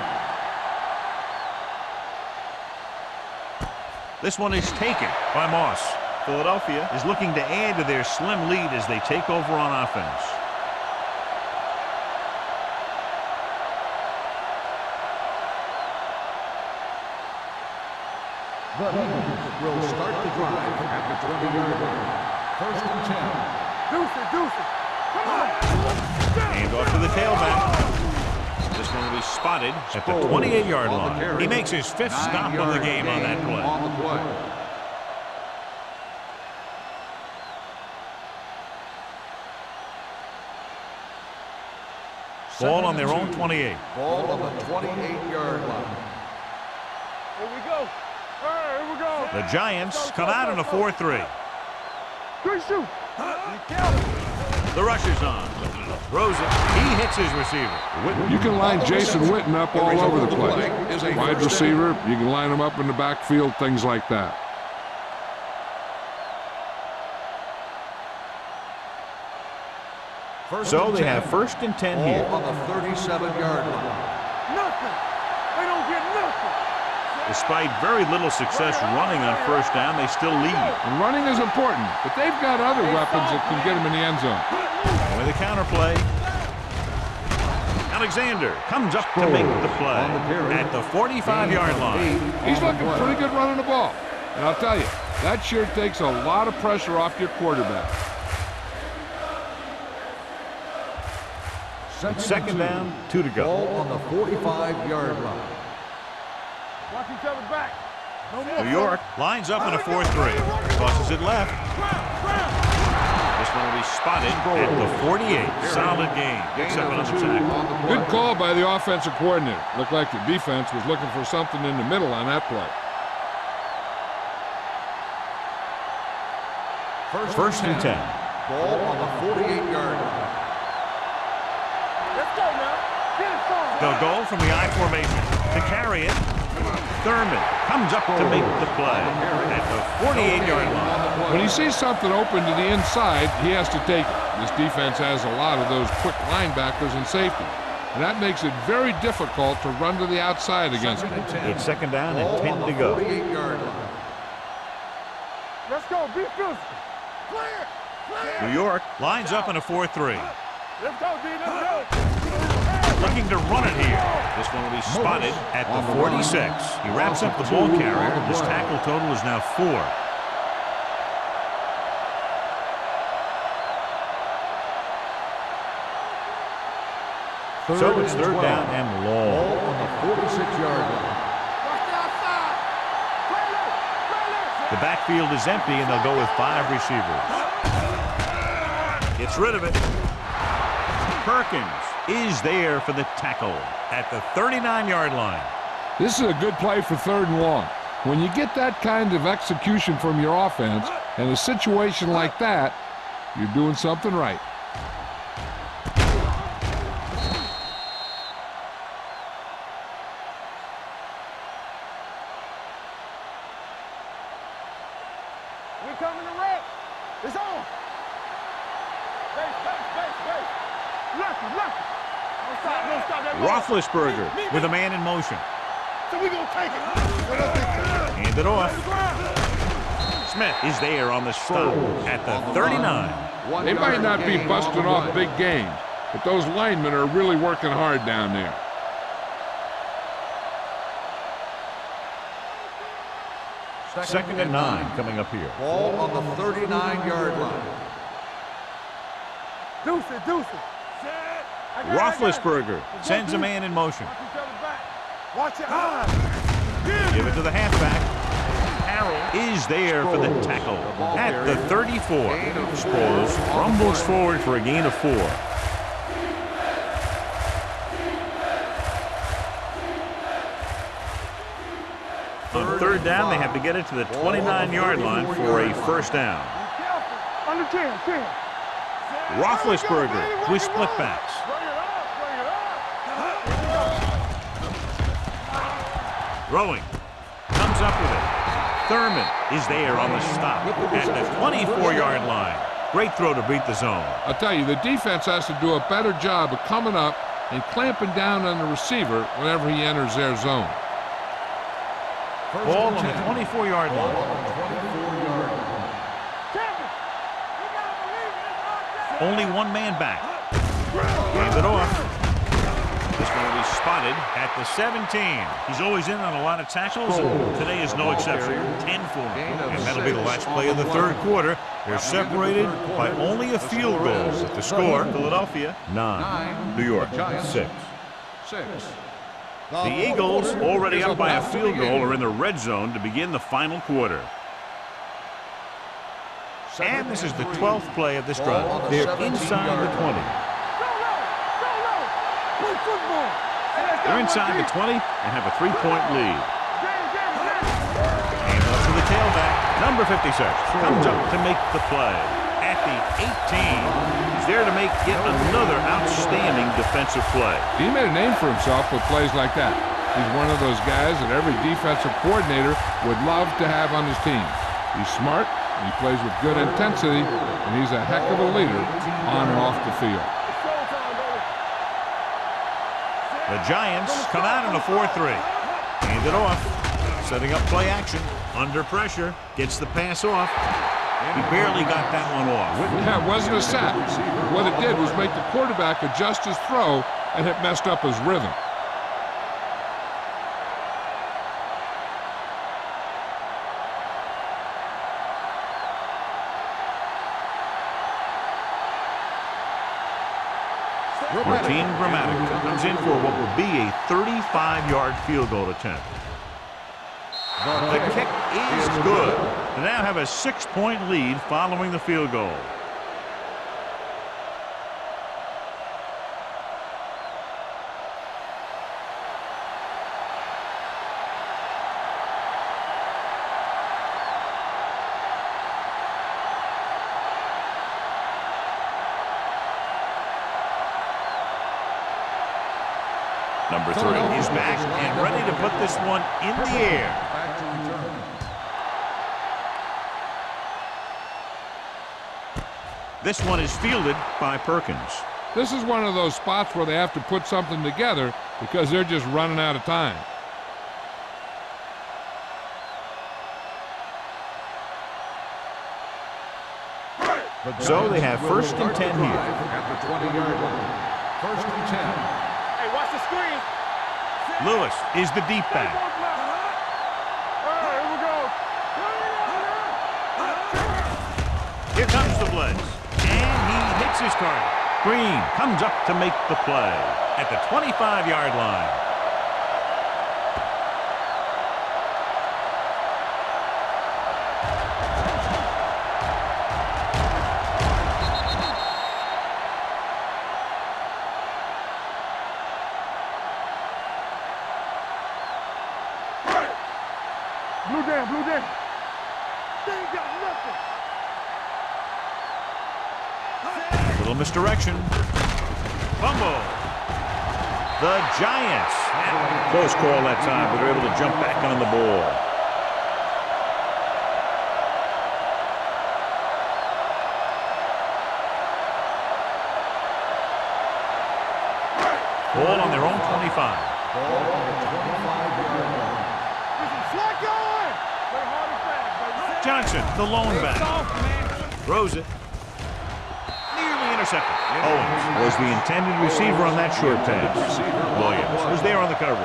This one is taken by Moss. Philadelphia is looking to add to their slim lead as they take over on offense. The Eagles will start the drive at the 20-yard line. First and 10. Deuce. Come on. Hand off to the tailback. This one will be spotted at the 28-yard line. He makes his fifth stop of the game on that play. On the play. Ball on their own 28. Ball on the 28-yard line. Here we go. All right, here we go. The Giants come out in a 4-3. Good shoot. The rush is on. Throws it. He hits his receiver. You can line Jason Witten up all over the place. Wide receiver, you can line him up in the backfield, things like that. So they have first and 10 here. Ball on the 37-yard line. Nothing. They don't get nothing. Despite very little success running on first down, they still lead. And running is important, but they've got other weapons that can get them in the end zone. And with a counterplay, Alexander comes up to make the play at the 45-yard line. He's looking pretty good running the ball. And I'll tell you, that sure takes a lot of pressure off your quarterback. Second down, 2 to go. Ball on the 45-yard line. Watch each other back. No more. New York lines up in a 4-3. Tosses it left. This one will be spotted at the 48. Solid game. Picks up another tackle. Good call by the offensive coordinator. Looked like the defense was looking for something in the middle on that play. First and 10. Ball on the 48-yard line. Let's go now. Get it started. They'll go from the I formation to carry it. Thurman comes up to make the play at the 48-yard line. When he sees something open to the inside, he has to take it. This defense has a lot of those quick linebackers and safeties, and that makes it very difficult to run to the outside against them. It's second down and 10 to go. 48-yard line. Let's go. Be physical. Clear. New York lines up in a 4-3. Let's go, D. Let's go. Looking to run it here. This one will be spotted at the 46. He wraps up the ball carrier. His tackle total is now 4. So it's third down and long. Ball on the 46-yard line. Watch the outside. The backfield is empty, and they'll go with 5 receivers. Gets rid of it. Perkins is there for the tackle at the 39-yard line. This is a good play for third and long. When you get that kind of execution from your offense in a situation like that, you're doing something right. We coming to wreck. It's on. Base. Lucky. Don't stop that. Roethlisberger with a man in motion. So we gonna take it. Hand it off. Smith is there on the stop at the 39. They might not be busting off big games, but those linemen are really working hard down there. Second and 9 coming up here. Ball on the 39-yard line. Deuce it. Roethlisberger sends a man in motion. Watch each other back. Watch it. Ah. Give it to the halfback. Harrell is there for the tackle at the 34. Sproles rumbles forward for a gain of 4. On third down, they have to get it to the 29-yard line for a first down. Be careful. Under 10. Roethlisberger with split backs. Bring it up. Throwing. Comes up with it. Thurman is there on the stop at the 24-yard line. Great throw to beat the zone. I'll tell you, the defense has to do a better job of coming up and clamping down on the receiver whenever he enters their zone. Ball on the 24-yard line. Only one man back. Gave it off. This one will be spotted at the 17. He's always in on a lot of tackles, and today is no exception. 10 for him. And that'll be the last play of the third quarter. They're separated by only a field goal. The score, Philadelphia 9, New York 6. The Eagles, already up by a field goal, are in the red zone to begin the final quarter. And this is the 12th play of this drive. They're inside the 20. They're inside the 20 and have a 3-point lead. And up to the tailback, number 56, comes up to make the play. At the 18, he's there to make yet another outstanding defensive play. He made a name for himself with plays like that. He's one of those guys that every defensive coordinator would love to have on his team. He's smart, he plays with good intensity, and he's a heck of a leader on and off the field. The Giants come out in a 4-3. Hand it off. Setting up play action. Under pressure. Gets the pass off. He barely got that one off. Yeah, it wasn't a sack. What it did was make the quarterback adjust his throw, and it messed up his rhythm. Martin Gramatica comes in for what will be a 35-yard field goal attempt. The kick is good. They now have a 6-point lead following the field goal. Number 3 is back and ready to put this one in the air. This one is fielded by Perkins. This is one of those spots where they have to put something together because they're just running out of time. So they have 1st and 10 here. At the 20-yard line. 1st and 10. Hey, watch the screen. Lewis is the deep back. Here comes the blitz. And he hits his target. Green comes up to make the play at the 25-yard line. Blue down, blue down. They ain't got nothing. Little misdirection. Fumble. The Giants. Close call that time, but they're able to jump back on the ball. Ball on their own 25. Ball on the 25-yard line. Johnson, the lone back. Throws it. Nearly intercepted. Owens was the intended receiver on that short pass. Williams was there on the coverage.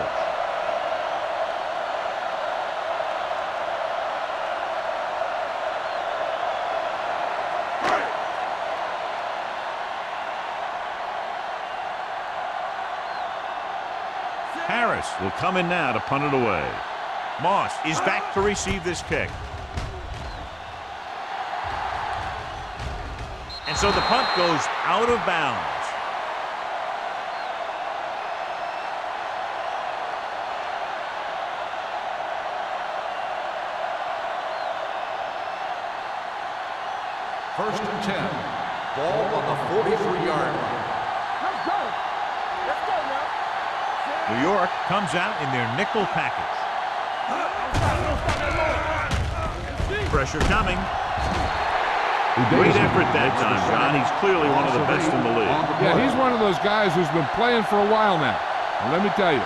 Harris will come in now to punt it away. Moss is back to receive this kick. And so the punt goes out of bounds. First and 10. Ball on the 43-yard line. Let's go. Let's go now. New York comes out in their nickel package. Pressure coming. Great effort that time, John. He's clearly one of the best in the league. Yeah, he's one of those guys who's been playing for a while now. And let me tell you,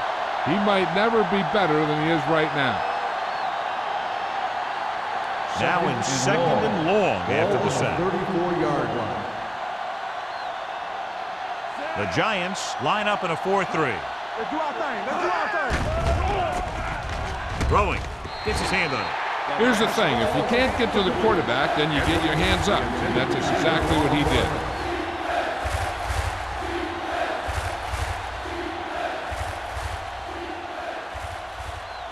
he might never be better than he is right now. Now in second and long after the sack. 34-yard line. The Giants line up in a 4-3. Let's do our thing. Let's do our thing. Throwing. Gets his hand on it. Here's the thing. If you can't get to the quarterback, then you get your hands up. And that's exactly what he did.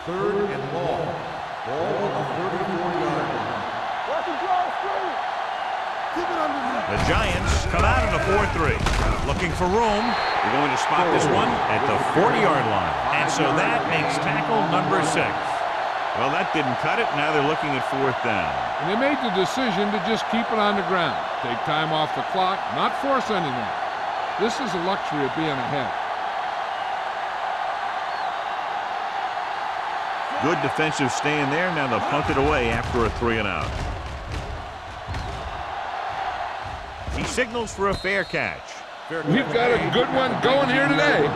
Third and long. Ball on the 34-yard line. Watch him draw straight. Keep it under me. The Giants come out in a 4-3. Looking for room. We're going to spot this one at the 40-yard line. And so that makes tackle number 6. Well, that didn't cut it. Now they're looking at 4th down. And they made the decision to just keep it on the ground. Take time off the clock, not force anything. This is the luxury of being ahead. Good defensive stand there. Now they'll punt it away after a 3-and-out. He signals for a fair catch. We've got a good one going here today.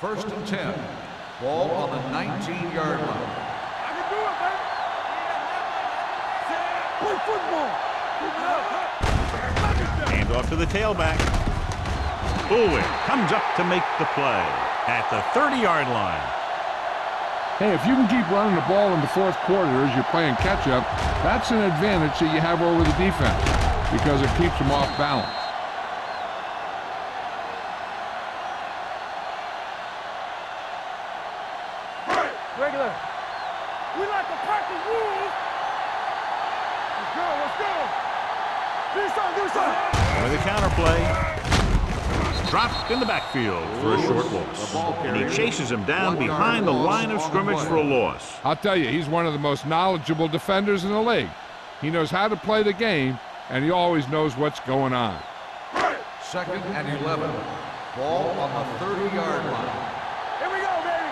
First and 10. Ball on the 19-yard line. I can do it, baby. Play football. Keep it up. Hand off to the tailback. Bullwick comes up to make the play at the 30-yard line. Hey, if you can keep running the ball in the fourth quarter as you're playing catch-up, that's an advantage that you have over the defense because it keeps them off balance. Regular. We like to practice rules. Let's go. Let's go. Do something. Do something. With a counterplay. Dropped in the backfield for a short loss. And he chases him down behind the line of scrimmage for a loss. I'll tell you, he's one of the most knowledgeable defenders in the league. He knows how to play the game, and he always knows what's going on. Second and 11. Ball on the 30-yard line. Here we go, baby.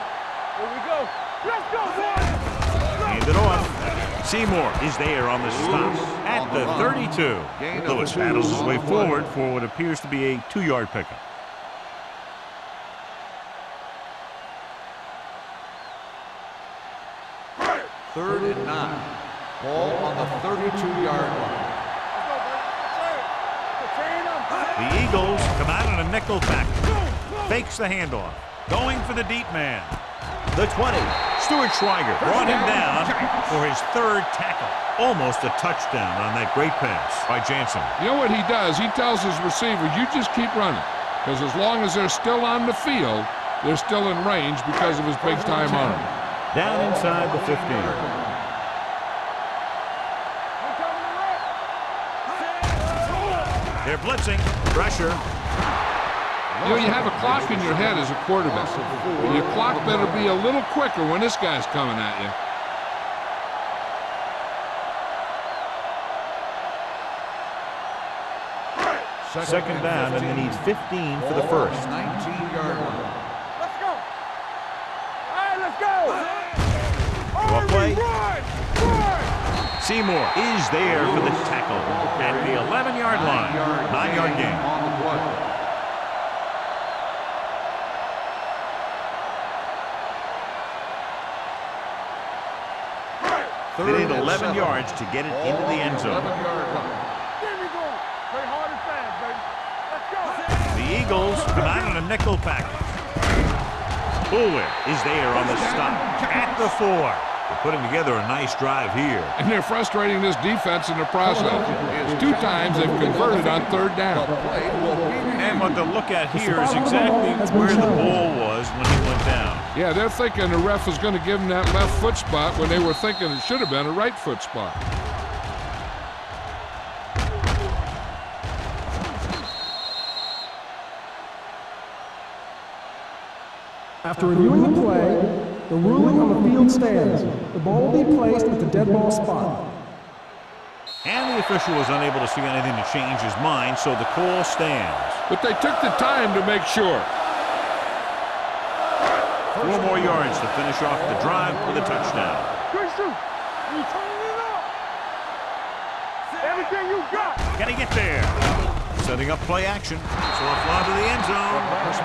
Here we go. Let's go, boys. Hand it off. Seymour is there on the stop at the 32. Lewis battles his way forward for what appears to be a 2-yard pickup. Third and 9. Ball on the 32-yard line. The Eagles come out in a nickel back. Fakes the handoff. Going for the deep man. The 20. Stuart Schweiger brought him down for his 3rd tackle. Almost a touchdown on that great pass by Jansen. You know what he does? He tells his receiver, you just keep running. Because as long as they're still on the field, they're still in range because of his big-time arm. Down inside the 15. They're blitzing. Pressure. You know, you have a clock in your head as a quarterback. And your clock better be a little quicker when this guy's coming at you. Second down, and they need 15 for the first. 19-yard line. Let's go. All right, let's go. Draw play. Run. Run. Seymour is there for the tackle at the 11-yard line. 9-yard gain. On the play. They need 11 yards to get it into the end zone. 11-yard line. There we go. Play hard and fast, baby. Let's go. The Eagles come out in a nickel package. Bullwick is there on the stop at the 4. They're putting together a nice drive here. And they're frustrating this defense in the process. 2 times they've converted on 3rd down. And what they'll look at here is exactly where the ball was when he went down. Yeah, they're thinking the ref was going to give them that left foot spot when they were thinking it should have been a right foot spot. After reviewing the play, the ruling on the field stands. The ball will be placed at the dead ball spot. And the official was unable to see anything to change his mind, so the call stands. But they took the time to make sure. 4 more yards to finish off the drive with a touchdown. Good shoot. You turning it up. Everything you got. Can he get there? Setting up play action. Saw it fly to the end zone.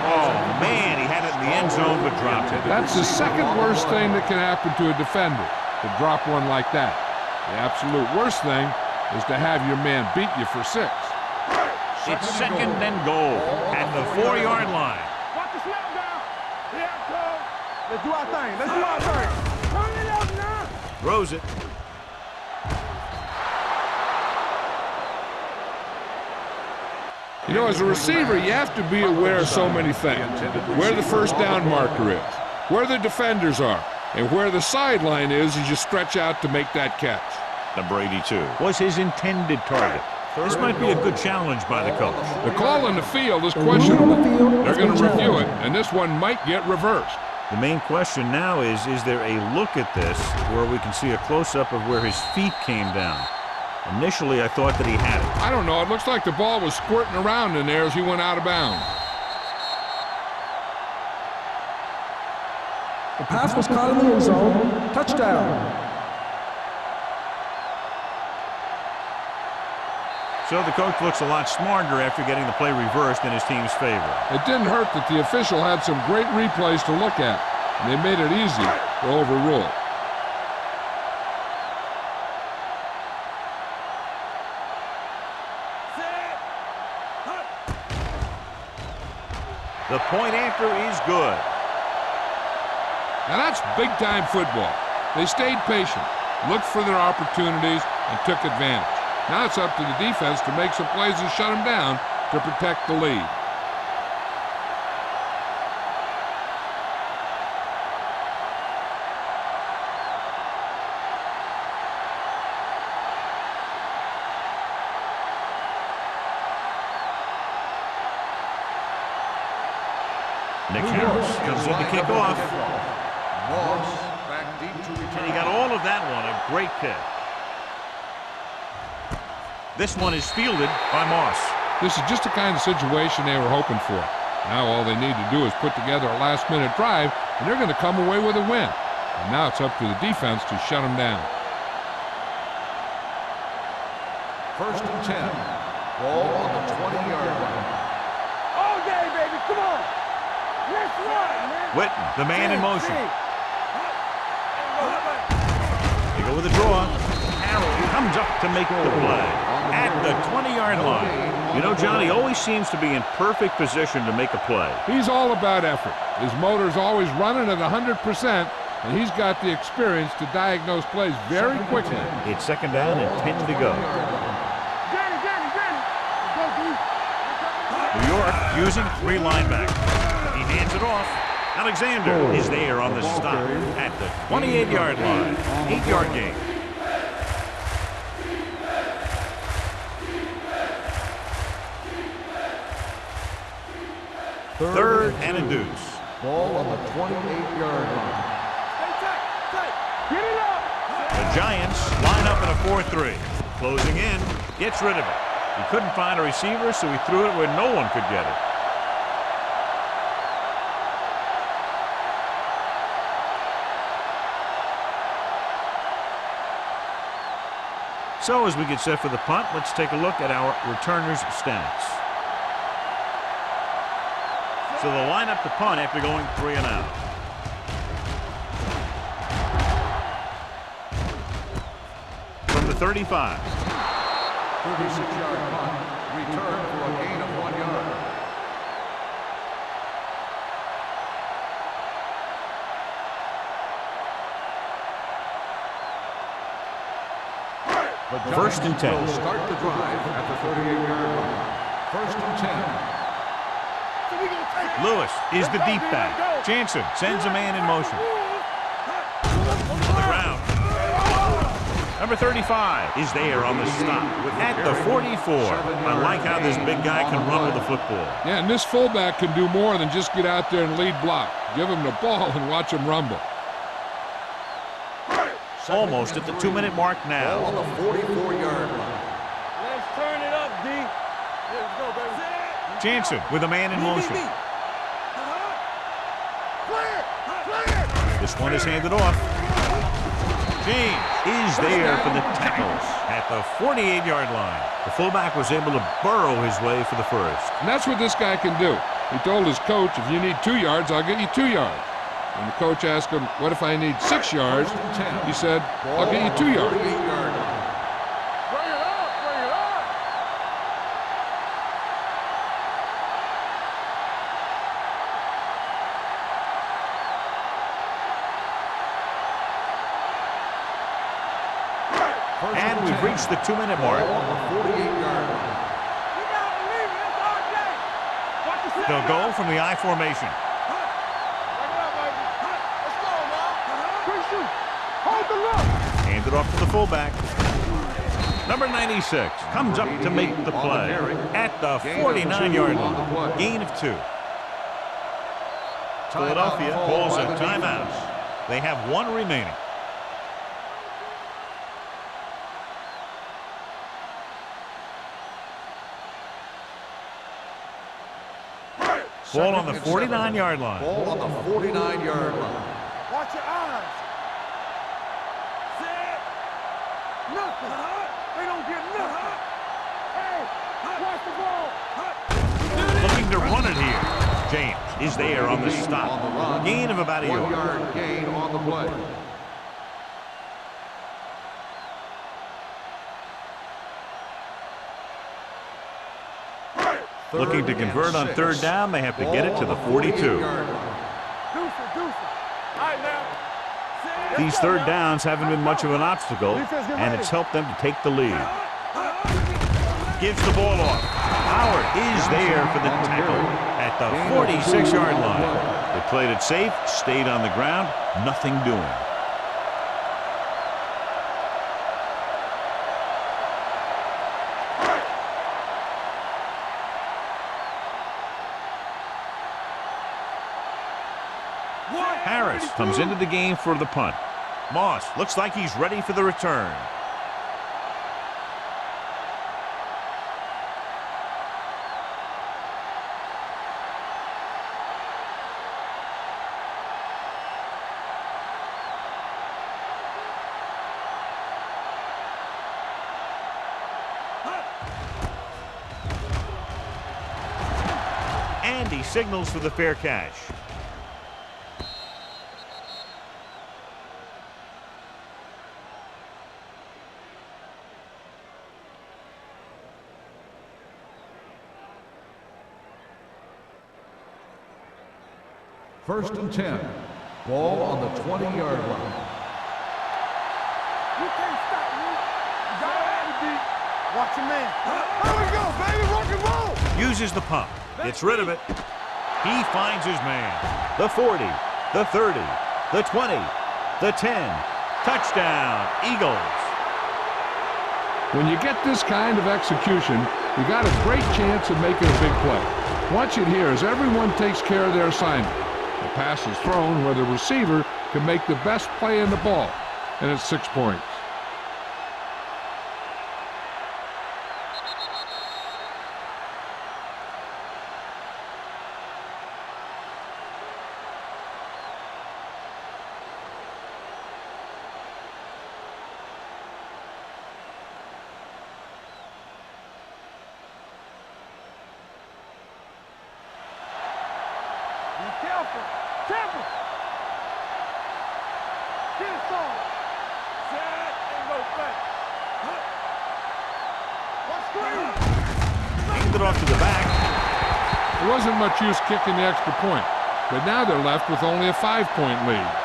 Oh, man, he had it in the end zone but dropped it. That's the second worst thing that can happen to a defender, to drop one like that. The absolute worst thing is to have your man beat you for 6. It's second and goal at the 4-yard line. Watch the snap down. Yeah, coach. Let's do our thing. Let's do our thing. Turn it up now. Throws it. You know, as a receiver, you have to be aware of so many things. Where the first down marker is, where the defenders are, and where the sideline is as you stretch out to make that catch. Number 82 was his intended target. This might be a good challenge by the coach. The call on the field is questionable. They're going to review it, and this one might get reversed. The main question now is there a look at this where we can see a close-up of where his feet came down? Initially, I thought that he had it. I don't know. It looks like the ball was squirting around in there as he went out of bounds. The pass was caught in the end zone. Touchdown. So the coach looks a lot smarter after getting the play reversed in his team's favor. It didn't hurt that the official had some great replays to look at, and they made it easy to overrule. The point after is good. Now that's big-time football. They stayed patient, looked for their opportunities, and took advantage. Now it's up to the defense to make some plays and shut them down to protect the lead. Nick Harris comes in to kick off. And he got all of that one, a great kick. This one is fielded by Moss. This is just the kind of situation they were hoping for. Now all they need to do is put together a last-minute drive, and they're going to come away with a win. And now it's up to the defense to shut them down. 1st and 10. Ball on the 20-yard line. All day, baby. Come on. Let's run, man. Witten, the man in motion. They go with a draw. Harrell comes up to make the play at the 20-yard line. You know, Johnny always seems to be in perfect position to make a play. He's all about effort. His motor's always running at 100%, and he's got the experience to diagnose plays very quickly. It's 2nd down and 10 to go. New York using 3 linebackers. He hands it off. Alexander is there on the stop at the 28-yard line. 8-yard gain. Third and a deuce. Ball on the 28-yard line. Get it up. The Giants line up in a 4-3. Closing in, gets rid of it. He couldn't find a receiver, so he threw it where no one could get it. So as we get set for the punt, let's take a look at our returners' stats. So they'll line up the punt after going 3 and out. From the 35. 36-yard punt. Return for a gain of 1 yard. The 1st and 10. Will start the drive at the 38-yard line. 1st and 10. Lewis is the deep back. Jansen sends a man in motion. On the ground. Number 35 is there on the stop at the 44. I like how this big guy can run with the football. Yeah, and this fullback can do more than just get out there and lead block. Give him the ball and watch him rumble. Almost at the 2-minute mark now. Ball on the 44-yard line. Let's turn it up, D. Let's go, baby. Jansen with a man in motion. This one is handed off. James is there for the tackle at the 48-yard line. The fullback was able to burrow his way for the first. And that's what this guy can do. He told his coach, if you need 2 yards, I'll get you 2 yards. When the coach asked him, what if I need 6 yards? He said, I'll get you 2 yards. Bring it up, bring it up. And we've reached the 2-minute mark. On the 48-yard line. You gotta believe it, it's our day. Watch the snap. They'll go from the I formation. Bring it up, baby. Let's go, now. Quick shoot. Hold the look. Handed off to the fullback. Number 96 comes up to make the play at the 49-yard line. Gain of 2. Philadelphia calls a timeout. They have 1 remaining. Ball on the 49-yard line. Ball on the 49-yard line. Watch your eyes. Set. Nothing. They don't get nothing. Hey, watch the ball. Looking to run it here. James is there on the stop. On the run. Gain of about a 1 yard. yard gain on the play. Looking to convert on 3rd down. They have to get it to the 42. Deuce it. All right, now. Set. These 3rd downs haven't been much of an obstacle, and it's helped them to take the lead. Gives the ball off. Howard is there for the tackle at the 46-yard line. They played it safe, stayed on the ground, nothing doing. Harris comes into the game for the punt. Moss looks like he's ready for the return. And he signals for the fair catch. First and 10. Ball on the 20-yard line. You can't stop me. You gotta have it deep. Watch your man. Here we go, baby. Rock and roll. Uses the pump. Gets rid of it. He finds his man. The 40, the 30, the 20, the 10. Touchdown, Eagles. When you get this kind of execution, you got a great chance of making a big play. Watch it here as everyone takes care of their assignment. The pass is thrown where the receiver can make the best play in the ball, and it's 6 points. Be careful. Careful. Get it on. Set and go back. Watch screen. Handed off to the back. There wasn't much use kicking the extra point, but now they're left with only a 5-point lead.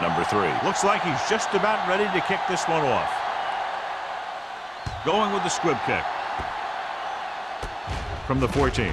Number 3. Looks like he's just about ready to kick this one off. Going with the squib kick. From the 14.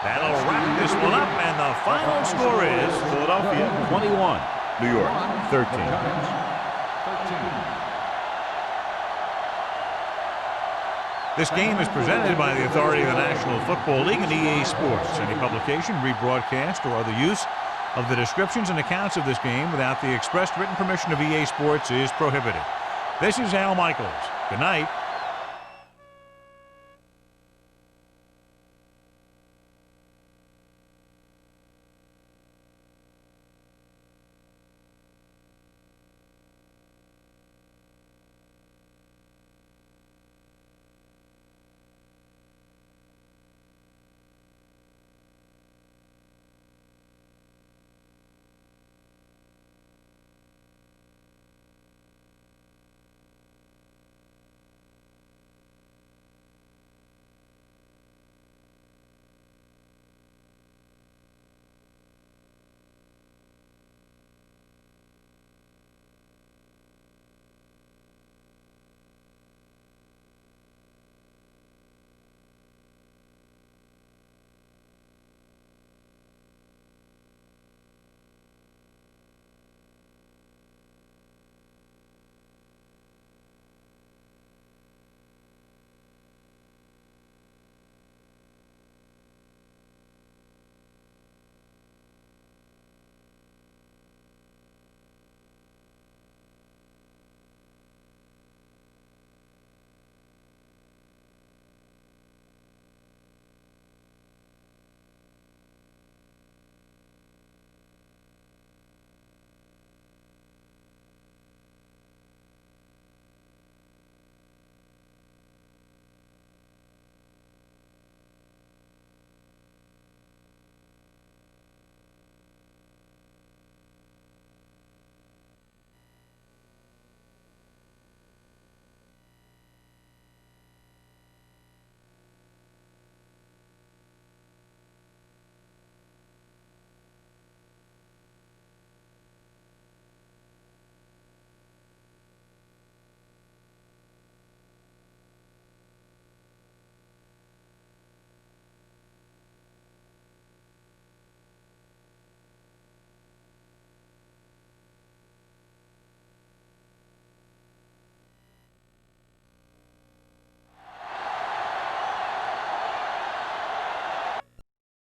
That'll wrap this one up, and the final score is Philadelphia 21, New York 13. Giants 13. This game is presented by the authority of the National Football League and EA Sports. Any publication, rebroadcast, or other use of the descriptions and accounts of this game without the expressed written permission of EA Sports is prohibited. This is Al Michaels. Good night.